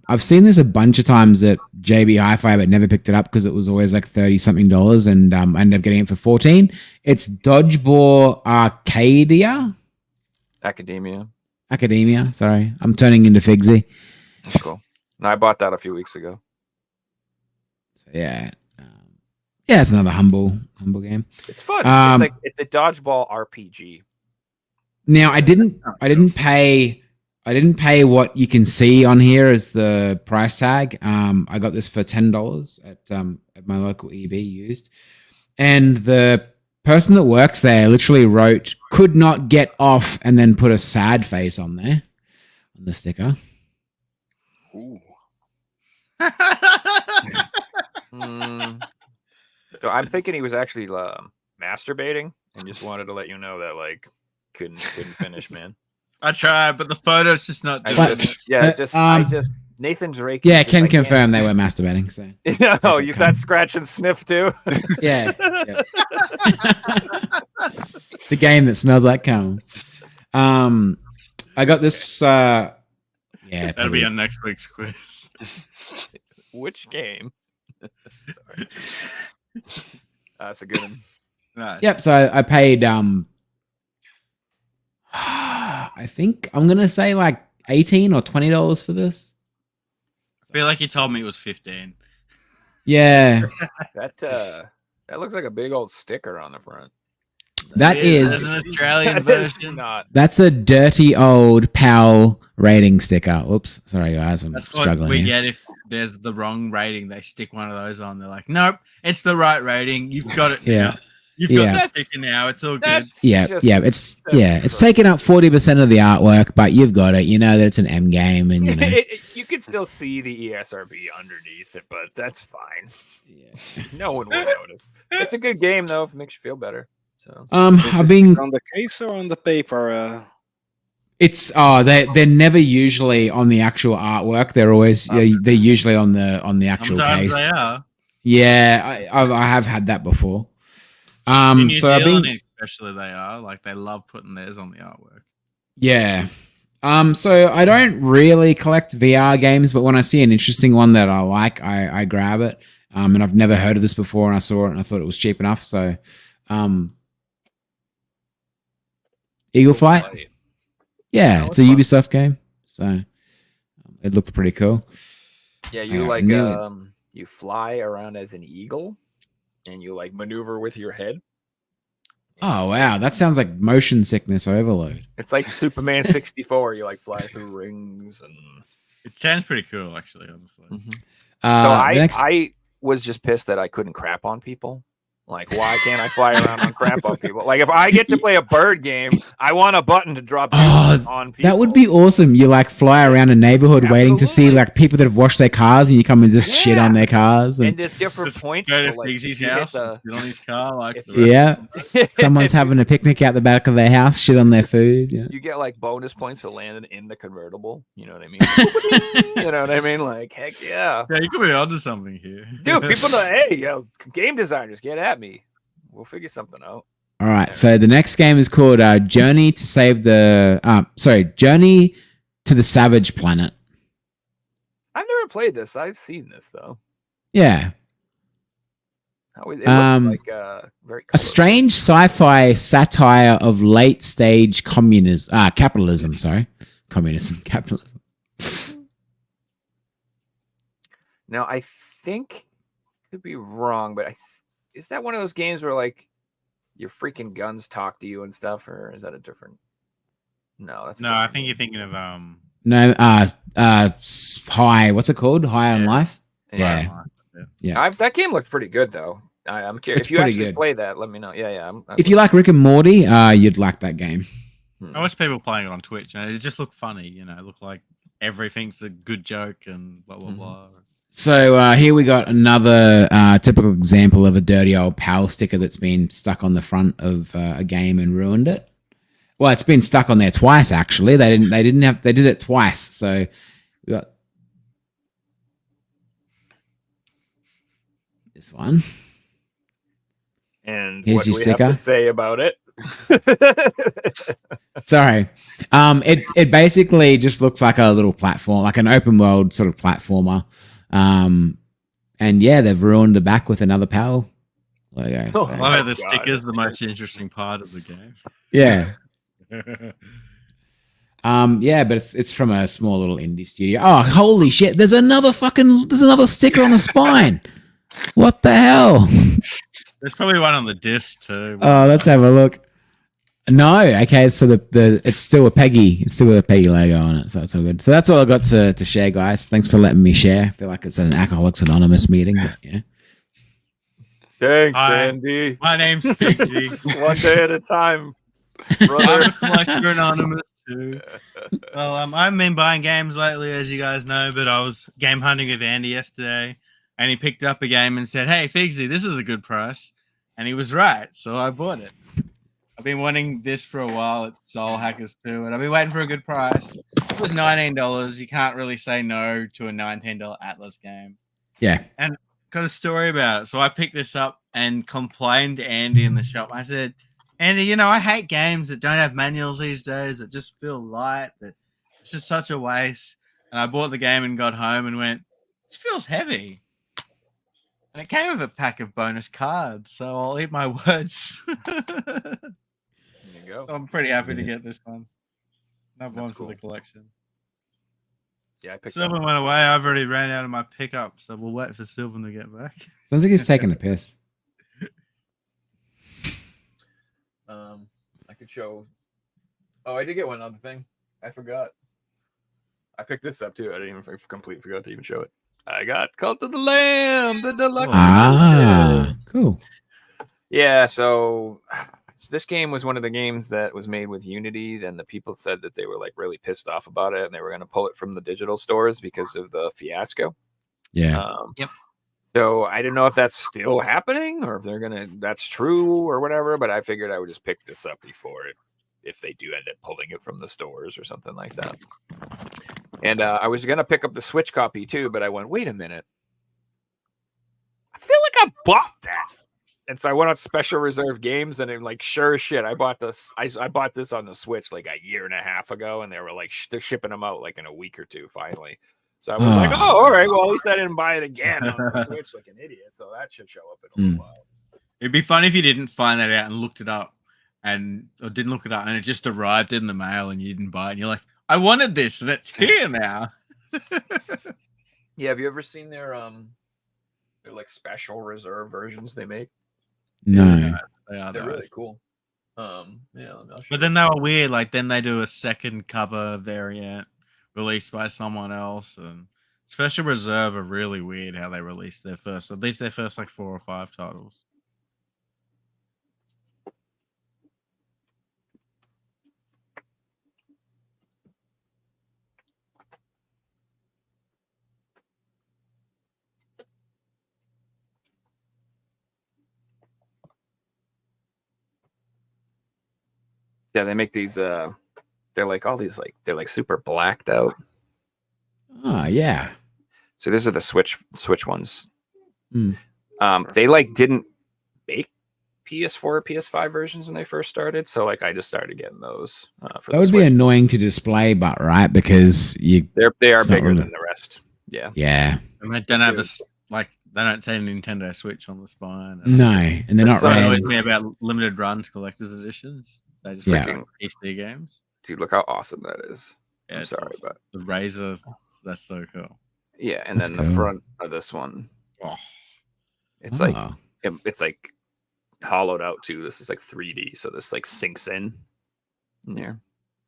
I've seen this a bunch of times at JB Hi-Fi, but never picked it up because it was always like $30-something, and I ended up getting it for $14. It's Dodgeball Academia. Sorry, I'm turning into Figsy. That's cool. No, I bought that a few weeks ago. So yeah, it's another humble game. It's fun. It's a dodgeball RPG. Now I didn't pay what you can see on here as the price tag. I got this for $10 at my local EB used, and the person that works there literally wrote "could not get off" and then put a sad face on there on the sticker. Ooh. So I'm thinking he was actually masturbating and just wanted to let you know that like couldn't finish, man. I tried, but the photo's just not doing it. Nathan Drake. Yeah, can confirm they were masturbating. So no, you that scratch and sniff too. Yeah. The game that smells like cum. I got this. Yeah, that'll be on next week's quiz. Which game? Sorry. That's a good one. Nice. Yep. So I paid. I think I'm gonna say like $18 or $20 for this. I feel like you told me it was 15. Yeah. That looks like a big old sticker on the front. That There's is an Australian That is version. not. that's a dirty old PAL rating sticker. Oops, sorry guys, I'm That's what struggling we here. get if there's the wrong rating. They stick one of those on. They're like, nope, it's the right rating. You've got it now. Yeah. You've Yeah. got the sticker now. It's all good. That's Yeah, just- yeah, it's that's taking up 40% of the artwork, but you've got it. You know that it's an M game, and you know. you can still see the ESRB underneath it, but that's fine. Yeah. No one will notice. It's a good game though. If it makes you feel better. So Is I've this been. on the case or on the paper? It's they're never usually on the actual artwork. They're always they're usually on the actual Sometimes case. they are. Yeah, I have had that before. In New So I've Zealand, been especially, they are. Like, they love putting theirs on the artwork. yeah. So I don't really collect VR games, but when I see an interesting one that I like, I grab it. And I've never heard of this before, and I saw it and I thought it was cheap enough. So, Eagle Flight. Yeah, it's a Ubisoft game, so it looked pretty cool. yeah, you I like knew it. you fly around as an eagle, and you like maneuver with your head. Oh wow, that sounds like motion sickness overload. It's like Superman 64. You like fly through rings and. It sounds pretty cool, actually, honestly. So The next, I was just pissed that I couldn't crap on people. Like, why can't I fly around and crap on people? Like, if I get to play a bird game, I want a button to drop Oh, on people. that would be awesome. You like fly around a neighborhood waiting to see Absolutely. like people that have washed their cars, and you come and just shit Yeah. on their cars. And And there's different Just points. go to for, like, Figgsy's you hit house, the- sit on his car, like if the you- rest yeah, someone's having a picnic out the back of their house, shit on their food. Yeah. You get like bonus points for landing in the convertible. You know what I mean? You know what I mean? Like, heck yeah. Yeah, you could be onto something here. Dude, people know, hey, yo, game designers, get at me. We'll figure something out. All right, so the next game is called Journey to Save the. Journey to the Savage Planet. I've never played this. I've seen this though. Yeah, How it looks like very a strange sci-fi satire of late-stage capitalism. Sorry, capitalism. Now I think could be wrong, but is that one of those games where like your freaking guns talk to you and stuff, or is that a different? No, that's a No, I different think you're game. thinking of No, High. What's it called? High on Yeah. Life. Yeah. Yeah. That game looked pretty good though. I'm curious It's if you pretty actually good. play that. Let me know. Yeah. If you like Rick and Morty, you'd like that game. I watch people playing it on Twitch, and it just looked funny. You know, it looked like everything's a good joke and blah blah Mhm. blah. So here we got another typical example of a dirty old PAL sticker that's been stuck on the front of a game and ruined it. Well, it's been stuck on there twice actually. They did it twice. So we got this one. And Here's what do your we have sticker. to say about it? Sorry. It basically just looks like a little platform, like an open world sort of platformer. And yeah, they've ruined the back with another PAL logo. Oh, so- I love my how the God. sticker's the most interesting part of the game. yeah. Yeah, but it's from a small little indie studio. Oh, holy shit! There's another sticker on the spine. What the hell? There's probably one on the disc too. Oh, let's have a look. No, okay. So the it's still a Peggy. It's still with a Peggy logo on it. So it's all good. So that's all I got to share, guys. Thanks for letting me share. I feel like it's an Alcoholics Anonymous meeting. But yeah. Thanks, Hi. Andy. My name's Figsy. One day at a time, I'm brother. a collector anonymous too. Well, I've been buying games lately, as you guys know, but I was game hunting with Andy yesterday, and he picked up a game and said, "Hey, Figsy, this is a good price," and he was right, so I bought it. I've been wanting this for a while. It's Soul Hackers 2, and I've been waiting for a good price. It was $19. You can't really say no to a $19 Atlas game. Yeah. Got a story about it. So I picked this up and complained to Andy in the shop. I said, Andy, you know, I hate games that don't have manuals these days, that just feel light, that it's just such a waste. And I bought the game and got home and went, this feels heavy. And it came with a pack of bonus cards, so I'll eat my words. There you go. I'm pretty happy to get this one. Another That's one for cool. the collection. Yeah, I picked Silvan up. went away. I've already ran out of my pickup, so we'll wait for Silvan to get back. Sounds like he's taking a piss. I could show. Oh, I did get one other thing. I forgot. I picked this up too. I didn't even completely forgot to even show it. I got Cult of the Lamb, the deluxe edition. Cool. Yeah, so this game was one of the games that was made with Unity, and the people said that they were like really pissed off about it, and they were going to pull it from the digital stores because of the fiasco. Yeah. Yep. So I don't know if that's still happening or if they're gonna that's true or whatever, but I figured I would just pick this up before it if they do end up pulling it from the stores or something like that. And I was gonna pick up the Switch copy too, but I went, wait a minute. I feel like I bought that. And so I went on Special Reserve Games, and I'm like, sure as shit, I bought this. I bought this on the Switch like a year and a half ago, and they were like, they're shipping them out like in a week or two finally. So I was like, oh, all right, well, at least I didn't buy it again on the Switch like an idiot. So that should show up in a little while. It'd be funny if you didn't find that out and looked it up, or didn't look it up, and it just arrived in the mail, and you didn't buy it, and you're like, I wanted this, and it's here now. Yeah, have you ever seen their like Special Reserve versions they make? No. They're really cool. Yeah, but then they were weird. Like then they do a second cover variant released by someone else, and Special Reserve are really weird how they release their first, at least their first like 4 or 5 titles. Yeah, they make these they're like all these like they're like super blacked out. Oh yeah. So these are the Switch ones. Mm. They like didn't make PS4 or PS5 versions when they first started, so like I just started getting those. For That would be annoying to display, but right, because they are it's not bigger really- than the rest. Yeah. Yeah. And they don't have they don't say Nintendo Switch on the spine. No, and they're not That's what red. annoys me about limited runs collector's editions. They just Yeah. freaking PC games. Dude, look how awesome that is. Yeah, I'm it's sorry, awesome. but The Razor, that's so cool. yeah, and That's then cool. the front of this one, Oh, it's Oh. like it's like hollowed out too. This is like 3D, so this like sinks in there.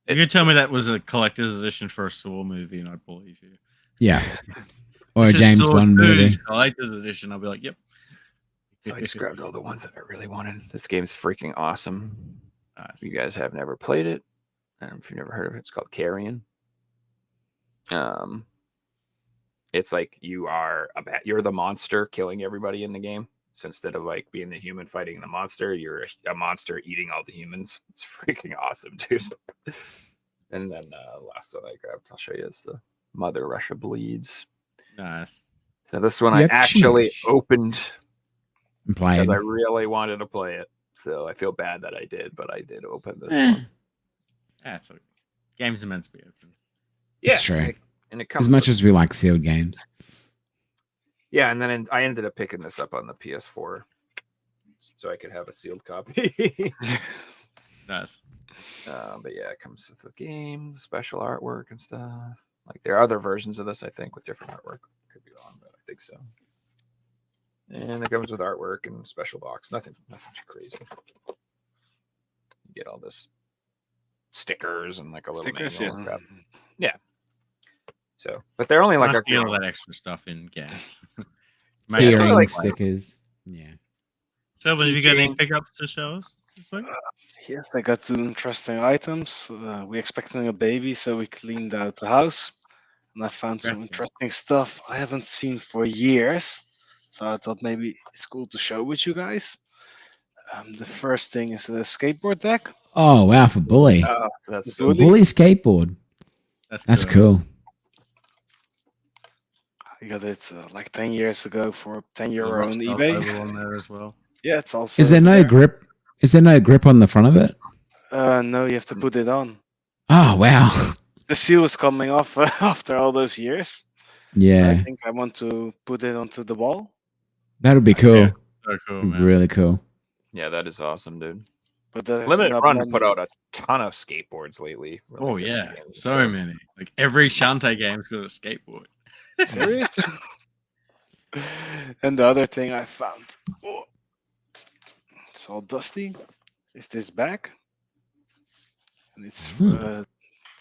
you could tell me that was a collector's edition for a Saw movie, and I'd believe you. Yeah. Or This a is James Saw Bond 2 movie. collector's edition. I'll be like, yep. So I just grabbed all the ones that I really wanted. This game's freaking awesome. Nice. If you guys have never played it, and if you've never heard of it, it's called Carrion. It's like you're the monster killing everybody in the game. So instead of like being the human fighting the monster, you're a monster eating all the humans. It's freaking awesome, dude. And then last one I grabbed, I'll show you, is the Mother Russia Bleeds. Nice. So this one I Yep. actually opened And played. because I really wanted to play it. So I feel bad that I did, but I did open this Eh. one. That's okay. Games are meant to be open. Yeah, It's true. and it comes As much with- as we like sealed games. yeah, and then I ended up picking this up on the PS4 so I could have a sealed copy. Nice. But yeah, it comes with the game, special artwork and stuff. Like there are other versions of this, I think, with different artwork. Could be wrong, but I think so. And it comes with artwork and special box. Nothing too crazy. You get all this stickers and like a little Stickers, manual and yeah. crap. Yeah. So, but they're only like Nice a to get all that extra stuff in games. Yeah, it's Maybe only Earring like- stickers. Yeah. So, have you got any keychain. pickups to show us this week? Yes, I got 2 interesting items. We're expecting a baby, so we cleaned out the house. And I found some Congrats, man. interesting stuff I haven't seen for years. So I thought maybe it's cool to show with you guys. The first thing is a skateboard deck. Oh wow, for Bully. that's It's so really- Bully skateboard. That's cool. I got it like 10 years ago for €10 Rock on Star eBay. logo on there as well. Yeah, it's also. Is there no grip? Is there no grip on the front of it? No, you have to put it on. Oh wow. The seal is coming off after all those years. So I Yeah. think I want to put it onto the wall. That would be cool. Yeah. So cool, man. Really cool. yeah, that is awesome, dude. But there's Limited not Run many- put out a ton of skateboards lately. Really Oh good yeah, games. so many. Like every Shantae game's got a skateboard. Serious? And the other thing I found, it's all dusty. is this back, and it's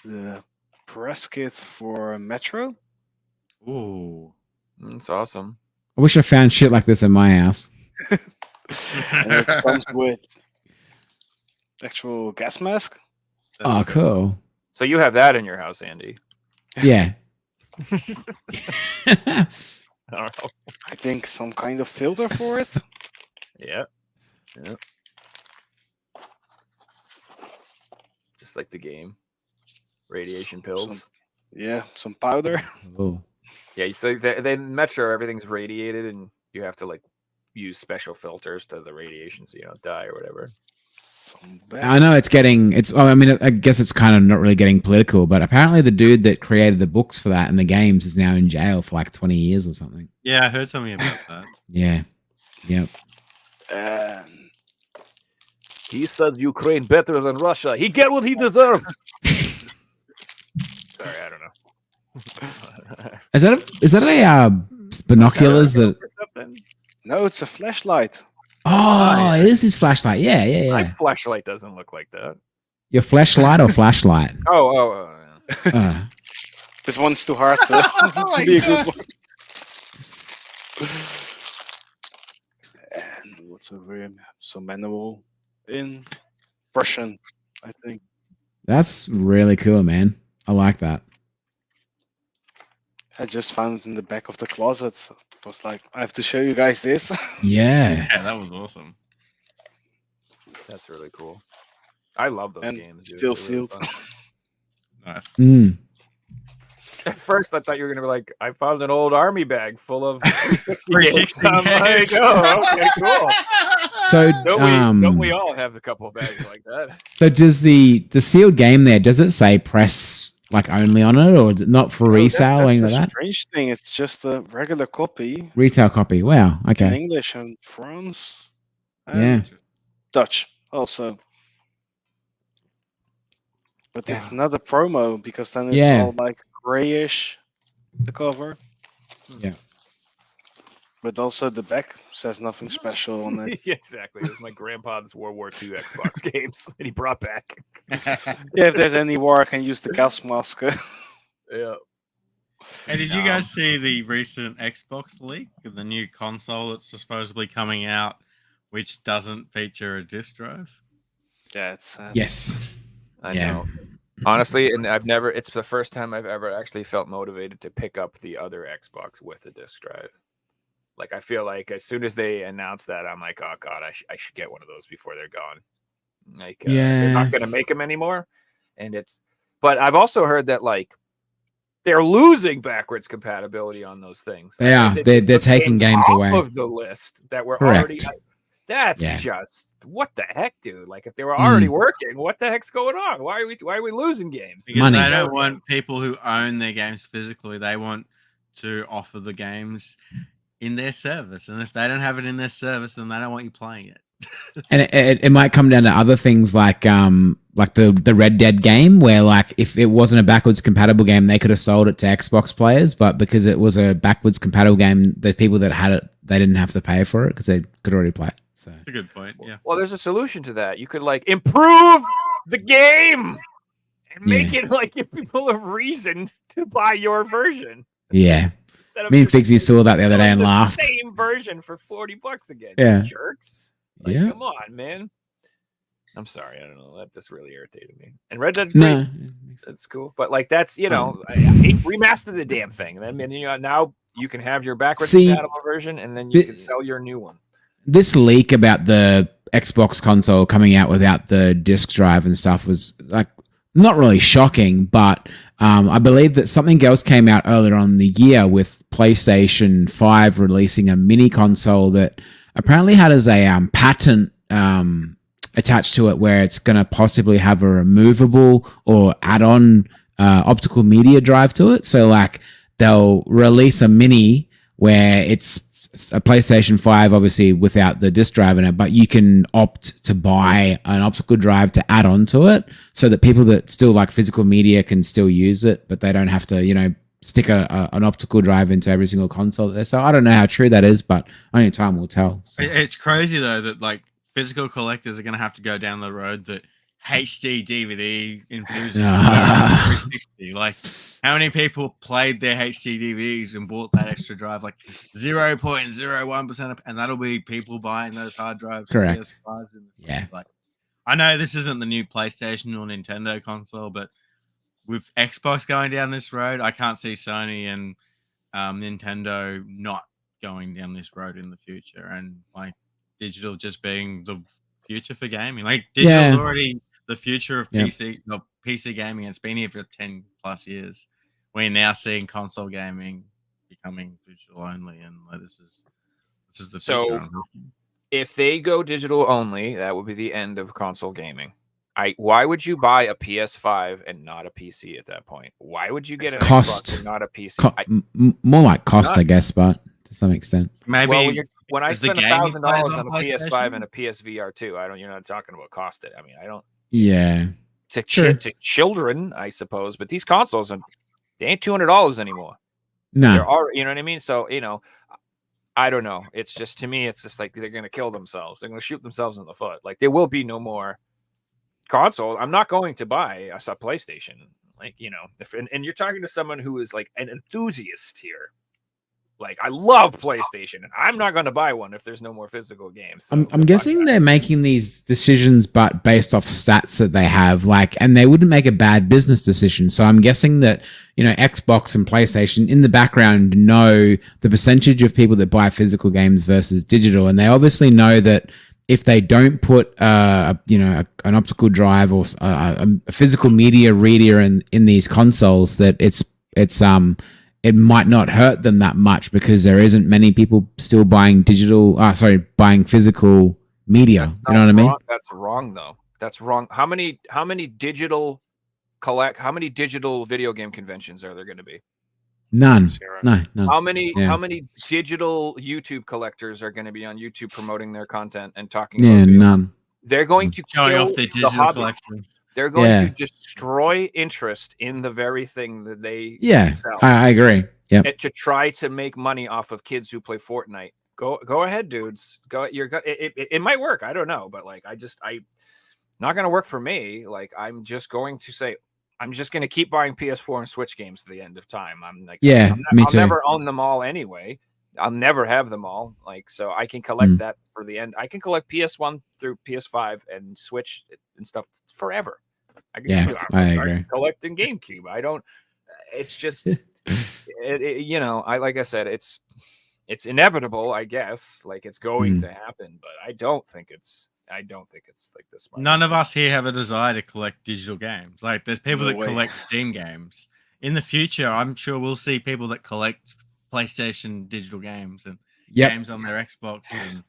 the press kit for Metro. Ooh. That's awesome. I wish I found shit like this in my house. And it comes with actual gas mask. Oh, cool. So you have that in your house, Andy? Yeah. I don't know. I think some kind of filter for it. Yeah. Yeah. Just like the game. Radiation pills. Some powder. Oh. Yeah, so they Metro, everything's radiated, and you have to like use special filters to the radiation so you don't die or whatever. I know it's getting. Well, I mean, I guess it's kind of not really getting political, but apparently the dude that created the books for that and the games is now in jail for like 20 years or something. Yeah, I heard something about that. Yeah. Yep. He said Ukraine better than Russia. He get what he deserved. Sorry, I don't know. Is that a binoculars that? No, it's a flashlight. Oh, it is his flashlight. Yeah. My flashlight doesn't look like that. Your flashlight or flashlight? Oh. Yeah. This one's too hard to be a good one. And what's over here? Some manual in Russian, I think. That's really cool, man. I like that. I just found it in the back of the closet. So I was like, I have to show you guys this. Yeah. Yeah, that was awesome. That's really cool. I love those And games. Dude. still They're really sealed. fun. Nice. Mm. At first, I thought you were gonna be like, I found an old army bag full of 360 games. 360 I'm like, games. oh, okay, cool. So, Don't we all have a couple of bags like that? So does the sealed game there? Does it say press like only on it, or is it not for resale or That's anything a like that? strange thing. It's just a regular copy Retail copy. Wow. in Okay. English and France. Yeah. And Dutch also. But it's not a promo because then it's Yeah. all like grayish, the cover. Yeah. But also the back says nothing special on it. Yeah, exactly. It was my grandpa's World War II Xbox games that he brought back. Yeah, if there's any war, I can use the gas mask. Yeah. Hey, did you guys see the recent Xbox leak of the new console that's supposedly coming out, which doesn't feature a disc drive? Yeah, it's Yes. I Yeah. know. Honestly, and it's the first time I've ever actually felt motivated to pick up the other Xbox with a disc drive. Like, I feel like as soon as they announce that, I'm like, oh God, I should get one of those before they're gone. Like, they're not going to make them anymore. But I've also heard that like they're losing backwards compatibility on those things. They are. They're taking games off away of the list that were Correct. already. That's Yeah. just what the heck, dude. Like, if they were already working, what the heck's going on? Why are we losing games? Because Money. they don't want people who own their games physically. They want to offer the games in their service, and if they don't have it in their service, then they don't want you playing it. And it might come down to other things like the Red Dead game, where like if it wasn't a backwards compatible game, they could have sold it to Xbox players, but because it was a backwards compatible game, the people that had it, they didn't have to pay for it because they could already play it. So That's a good point. Yeah. Well, there's a solution to that. You could like improve the game and make it like give people a reason to buy your version. yeah, Instead of me and just Figsy saw that the other day and the laughed. Same version for $40 again. Yeah. You jerks. Like, Yeah. come on, man. I'm sorry. I don't know. That just really irritated me. And Red Dead's great. No, That's cool. But like, that's, remaster the damn thing. I mean, now you can have your backwards compatible version, and then you can sell your new one. this leak about the Xbox console coming out without the disc drive and stuff was like not really shocking, but I believe that something else came out earlier on in the year with PlayStation 5 releasing a mini console that apparently had as a patent attached to it, where it's going to possibly have a removable or add-on optical media drive to it. So like they'll release a mini where it's a PlayStation 5, obviously without the disc drive in it, but you can opt to buy an optical drive to add on to it so that people that still like physical media can still use it, but they don't have to, stick an optical drive into every single console. So I don't know how true that is, but only time will tell. So. It's crazy though that like physical collectors are going to have to go down the road that HD DVD enthusiasts Ah. 360. Like, how many people played their HD DVDs and bought that extra drive? Like 0.01%, and that'll be people buying those hard drives. Correct. PS5s in the Yeah. future. Like, I know this isn't the new PlayStation or Nintendo console, but with Xbox going down this road, I can't see Sony and Nintendo not going down this road in the future, and like digital just being the future for gaming. Like digital's already the future of PC gaming. It's been here for 10 plus years. We're now seeing console gaming becoming digital only, and like, this is the future. If they go digital only, that would be the end of console gaming. Why would you buy a PS5 and not a PC at that point? Why would you get an Xbox and not a PC? More like cost, I guess, but to some extent. Maybe when I spend $1,000 on a PS5 and a PSVR 2, you're not talking about cost. I mean, I don't. Yeah. To children, I suppose, but these consoles, they ain't $200 anymore. No. They're already, you know what I mean? So, I don't know. It's just, to me, it's just like they're going to kill themselves. They're going to shoot themselves in the foot. Like, there will be no more console. I'm not going to buy a PlayStation. Like, and you're talking to someone who is like an enthusiast here. Like, I love PlayStation, and I'm not going to buy one if there's no more physical games. So I'm guessing they're making these decisions, but based off stats that they have, and they wouldn't make a bad business decision. So I'm guessing that, Xbox and PlayStation in the background know the percentage of people that buy physical games versus digital. And they obviously know that if they don't put, an optical drive or a physical media reader in these consoles, that it might not hurt them that much because there isn't many people still buying buying physical media. You know what I mean? That's wrong, though. That's wrong. How many digital video game conventions are there going to be? None. No. How many digital YouTube collectors are going to be on YouTube promoting their content and talking about video? None. They're going to kill off their digital collections. They're going to destroy interest in the very thing that they sell. I agree. Yeah. To try to make money off of kids who play Fortnite. Go ahead, dudes. It might work. I don't know, but not going to work for me. Like, I'm just going to say, I'm just going to keep buying PS4 and Switch games to the end of time. Me too. I'll never own them all anyway. I'll never have them all. So I can collect that for the end. I can collect PS1 through PS5 and Switch and stuff forever. I can start collecting GameCube. I don't. It's just, like I said, it's inevitable. I guess it's going to happen, but I don't think it's like this. None of us here have a desire to collect digital games. Like, there's people that collect Steam games. In the future, I'm sure we'll see people that collect PlayStation digital games and games on their Xbox, and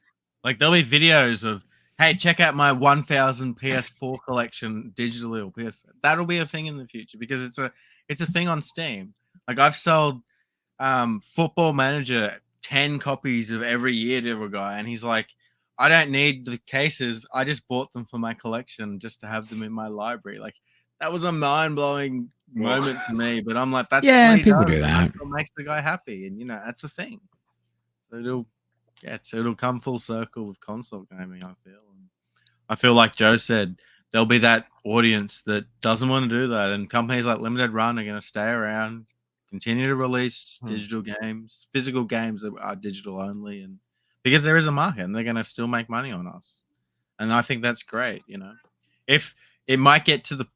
there'll be videos of, hey, check out my 1,000 PS4 collection digitally or PS. That'll be a thing in the future because it's a thing on Steam. Like, I've sold Football Manager 10 copies of every year to a guy, and he's like, I don't need the cases. I just bought them for my collection just to have them in my library. Like, that was a mind-blowing moment to me, but I'm like, that's people do that. It makes the guy happy, and that's a thing. So it'll come full circle with console gaming, I feel. And I feel like Joe said, there'll be that audience that doesn't want to do that, and companies like Limited Run are going to stay around, continue to release digital games, physical games that are digital only, and because there is a market, and they're going to still make money on us, and I think that's great. If it might get to the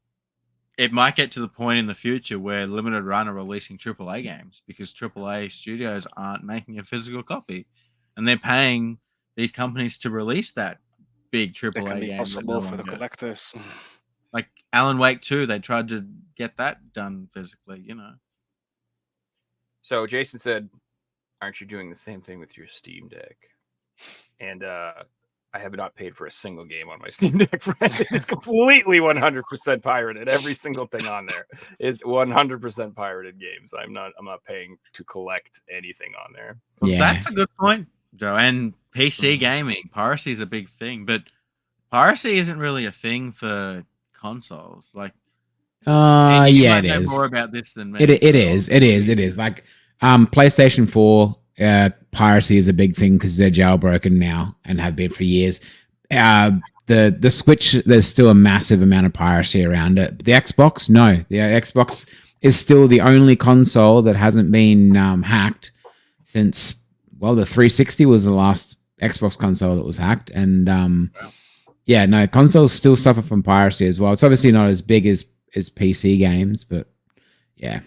point in the future where Limited Run are releasing AAA games because AAA studios aren't making a physical copy, and they're paying these companies to release that big AAA game. Possible for the collectors. Like Alan Wake 2, they tried to get that done physically. So Jason said, "Aren't you doing the same thing with your Steam Deck?" And I have not paid for a single game on my Steam Deck, friend. It's completely 100% pirated. Every single thing on there is 100% pirated games. I'm not paying to collect anything on there. Well, that's a good point, Joe. And PC gaming, piracy is a big thing, but piracy isn't really a thing for consoles. Like, it is. More about this than me. It is. Like, PlayStation 4. Piracy is a big thing because they're jailbroken now and have been for years. The Switch, there's still a massive amount of piracy around it. The Xbox, no. The Xbox is still the only console that hasn't been hacked since, well, the 360 was the last Xbox console that was hacked. And yeah, no, consoles still suffer from piracy as well. It's obviously not as big as PC games, but yeah.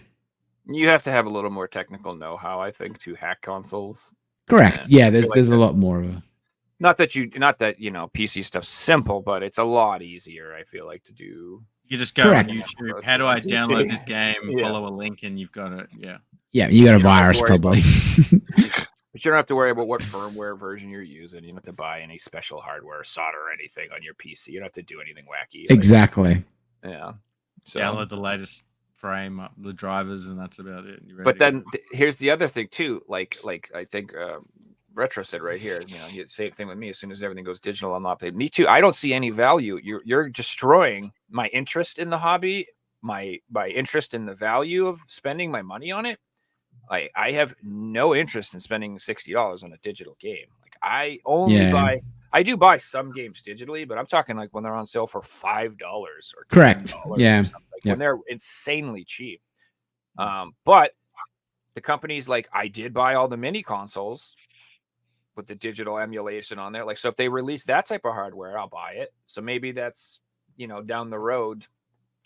You have to have a little more technical know-how, I think, to hack consoles. Correct. Yeah, there's a lot more of a... Not that PC stuff's simple, but it's a lot easier, I feel like, to do. You just go Correct. on YouTube. How do I download this game? Follow a link, and you've got it. Yeah. Yeah, you got a virus probably. But you don't have to worry about what firmware version you're using. You don't have to buy any special hardware, solder anything on your PC. You don't have to do anything wacky. Exactly. Yeah. So download the latest frame, the drivers, and that's about it. But then here's the other thing too. Like I think Retro said right here. Same thing with me. As soon as everything goes digital, I'm not paid. Me too. I don't see any value. You're destroying my interest in the hobby. My interest in the value of spending my money on it. I have no interest in spending $60 on a digital game. Like I only buy. I do buy some games digitally, but I'm talking like when they're on sale for $5 or correct. Yeah, when they're insanely cheap. But the companies like I did buy all the mini consoles with the digital emulation on there. Like so, if they release that type of hardware, I'll buy it. So maybe that's down the road.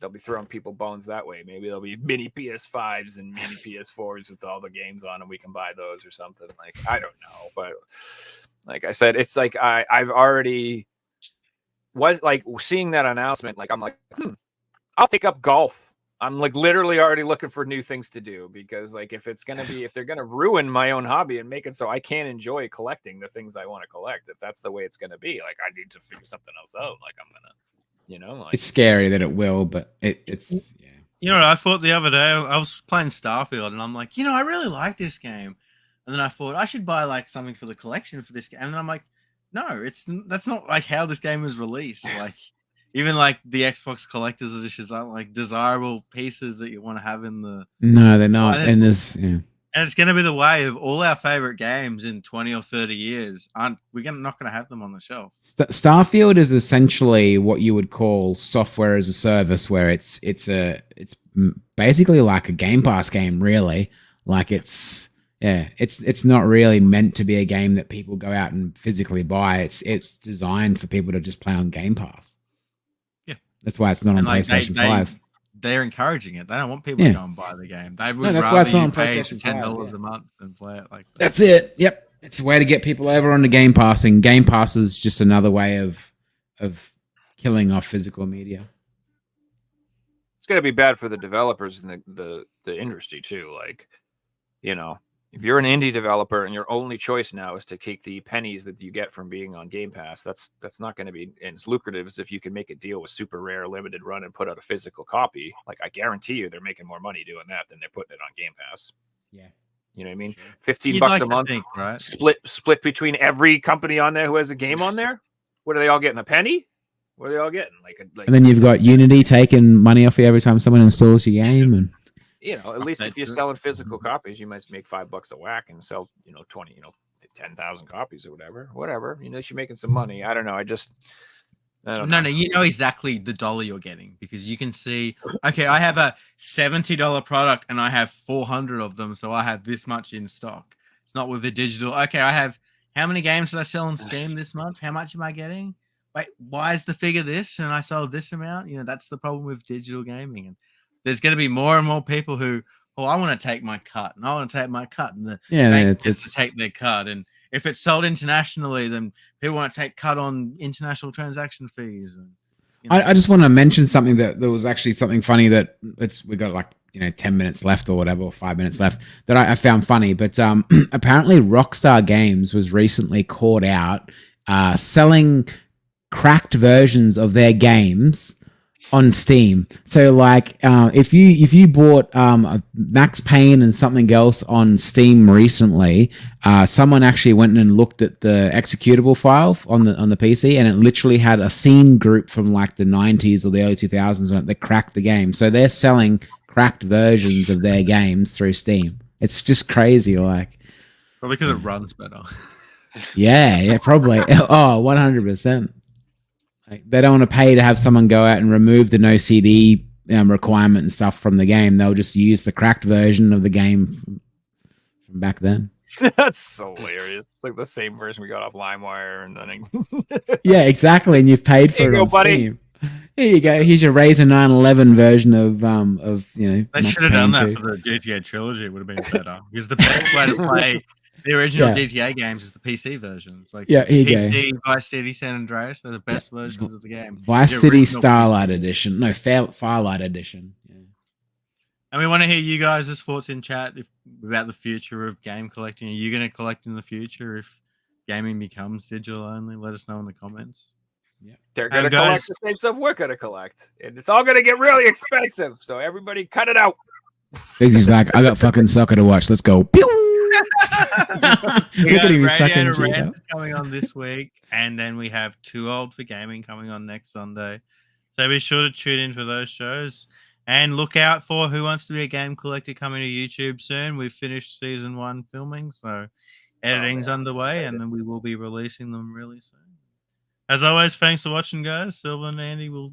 They'll be throwing people bones that way. Maybe there'll be mini PS5s and mini PS4s with all the games on them. We can buy those or something. Like, I don't know. But like I said, it's like I've already seeing that announcement. Like, I'm like, I'll take up golf. I'm like literally already looking for new things to do because like if they're going to ruin my own hobby and make it so I can't enjoy collecting the things I want to collect, if that's the way it's going to be, like I need to figure something else out. Like I'm going to, it's scary that it will, but it's yeah. I thought the other day I was playing Starfield and I'm like, I really like this game, and then I thought I should buy like something for the collection for this game, and then I'm like, no, that's not like how this game was released. Like even like the Xbox collector's editions aren't like desirable pieces that you want to have in the. No, they're not, and there's And it's going to be the way of all our favorite games in 20 or 30 years. We're not going to have them on the shelf. Starfield is essentially what you would call software as a service, where it's basically like a Game Pass game, really. Like it's not really meant to be a game that people go out and physically buy. It's designed for people to just play on Game Pass. Yeah, that's why it's not on PlayStation 5. They're encouraging it. They don't want people to go and buy the game. They would that's rather why it's not on pay PlayStation $10 a month and play it like that. That's it. Yep. It's a way to get people over onto Game Pass, and Game Pass is just another way of killing off physical media. It's going to be bad for the developers and the industry too. Like, if you're an indie developer and your only choice now is to take the pennies that you get from being on Game Pass, that's not going to be as lucrative as if you can make a deal with Super Rare Limited Run and put out a physical copy. Like I guarantee you, they're making more money doing that than they're putting it on Game Pass. Yeah, you know what I mean? Sure. $15 a month, right? Split between every company on there who has a game on there. What are they all getting? A penny? What are they all getting? Like and then you've got Unity taking money off you every time someone installs your game, and. At least if you're selling physical copies, you might make $5 a whack and sell, 10,000 copies or whatever. You're making some money. I don't know. I don't know. No, you know exactly the dollar you're getting because you can see, okay, I have a $70 product and I have 400 of them. So I have this much in stock. It's not with the digital. Okay. I have, how many games did I sell on Steam this month? How much am I getting? Wait, why is the figure this? And I sold this amount. That's the problem with digital gaming. And there's going to be more and more people who, I want to take my cut, and I want to take my cut, and the bank gets to take their cut. And if it's sold internationally, then people want to take cut on international transaction fees. And I just want to mention something that there was actually something funny that we got like 10 minutes left or whatever, or 5 minutes left that I found funny. But apparently, Rockstar Games was recently caught out selling cracked versions of their games on Steam. So like if you bought Max Payne and something else on Steam recently, someone actually went and looked at the executable file on the PC, and it literally had a scene group from like the 90s or the early 2000s on it that cracked the game. So they're selling cracked versions of their games through Steam. It's just crazy. Like probably because it runs better. Yeah, probably. Oh, 100%. Like, they don't want to pay to have someone go out and remove the no CD requirement and stuff from the game. They'll just use the cracked version of the game from back then. That's so hilarious. It's like the same version we got off LimeWire, and then Yeah, exactly. And you've paid for Here it you on go, buddy. Steam. Here you go. Here's your Razer 911 version of They Max should have done Payne that 2. for the GTA trilogy. It would have been better. Because the best way to play the original GTA games is the PC versions. Like Yeah, here you go. PC, Vice City, San Andreas. They're the best versions of the game. Vice The City original Starlight PC. Edition. No, Firelight Edition. Yeah. And we want to hear you guys' thoughts in chat about the future of game collecting. Are you going to collect in the future if gaming becomes digital only? Let us know in the comments. they're gonna guys- collect the same stuff we're gonna collect, and it's all gonna get really expensive. So everybody, cut it out. Biggsy's like, I got fucking soccer to watch. Let's go. Pew! We Look at got him, he's fucking Radiator G'd Rant up. coming on this week, and then we have Too Old for Gaming coming on next Sunday. So be sure to tune in for those shows. And look out for Who Wants to Be a Game Collector coming to YouTube soon. We've finished season 1 filming, so editing's underway, and then we will be releasing them really soon. As always, thanks for watching, guys. Silvan and Andy will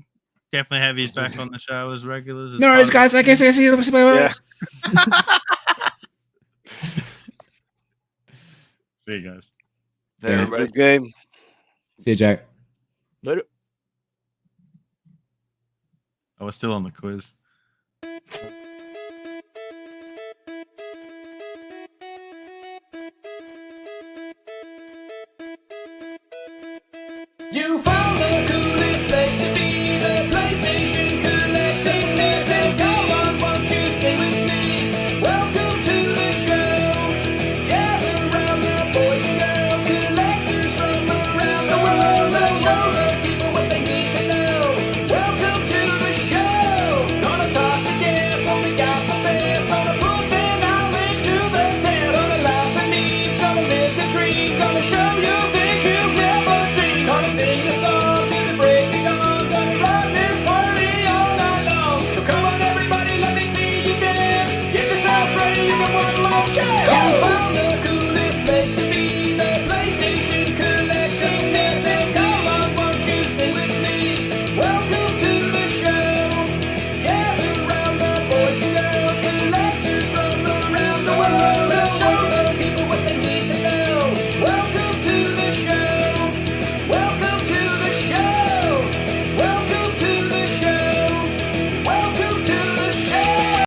definitely have you back on the show as regulars. as No part worries, of guys. the I guess I see you. Yeah. See you guys. There, Yeah. everybody. Good game. See you, Jack. Later. Oh, we're still on the quiz. You found the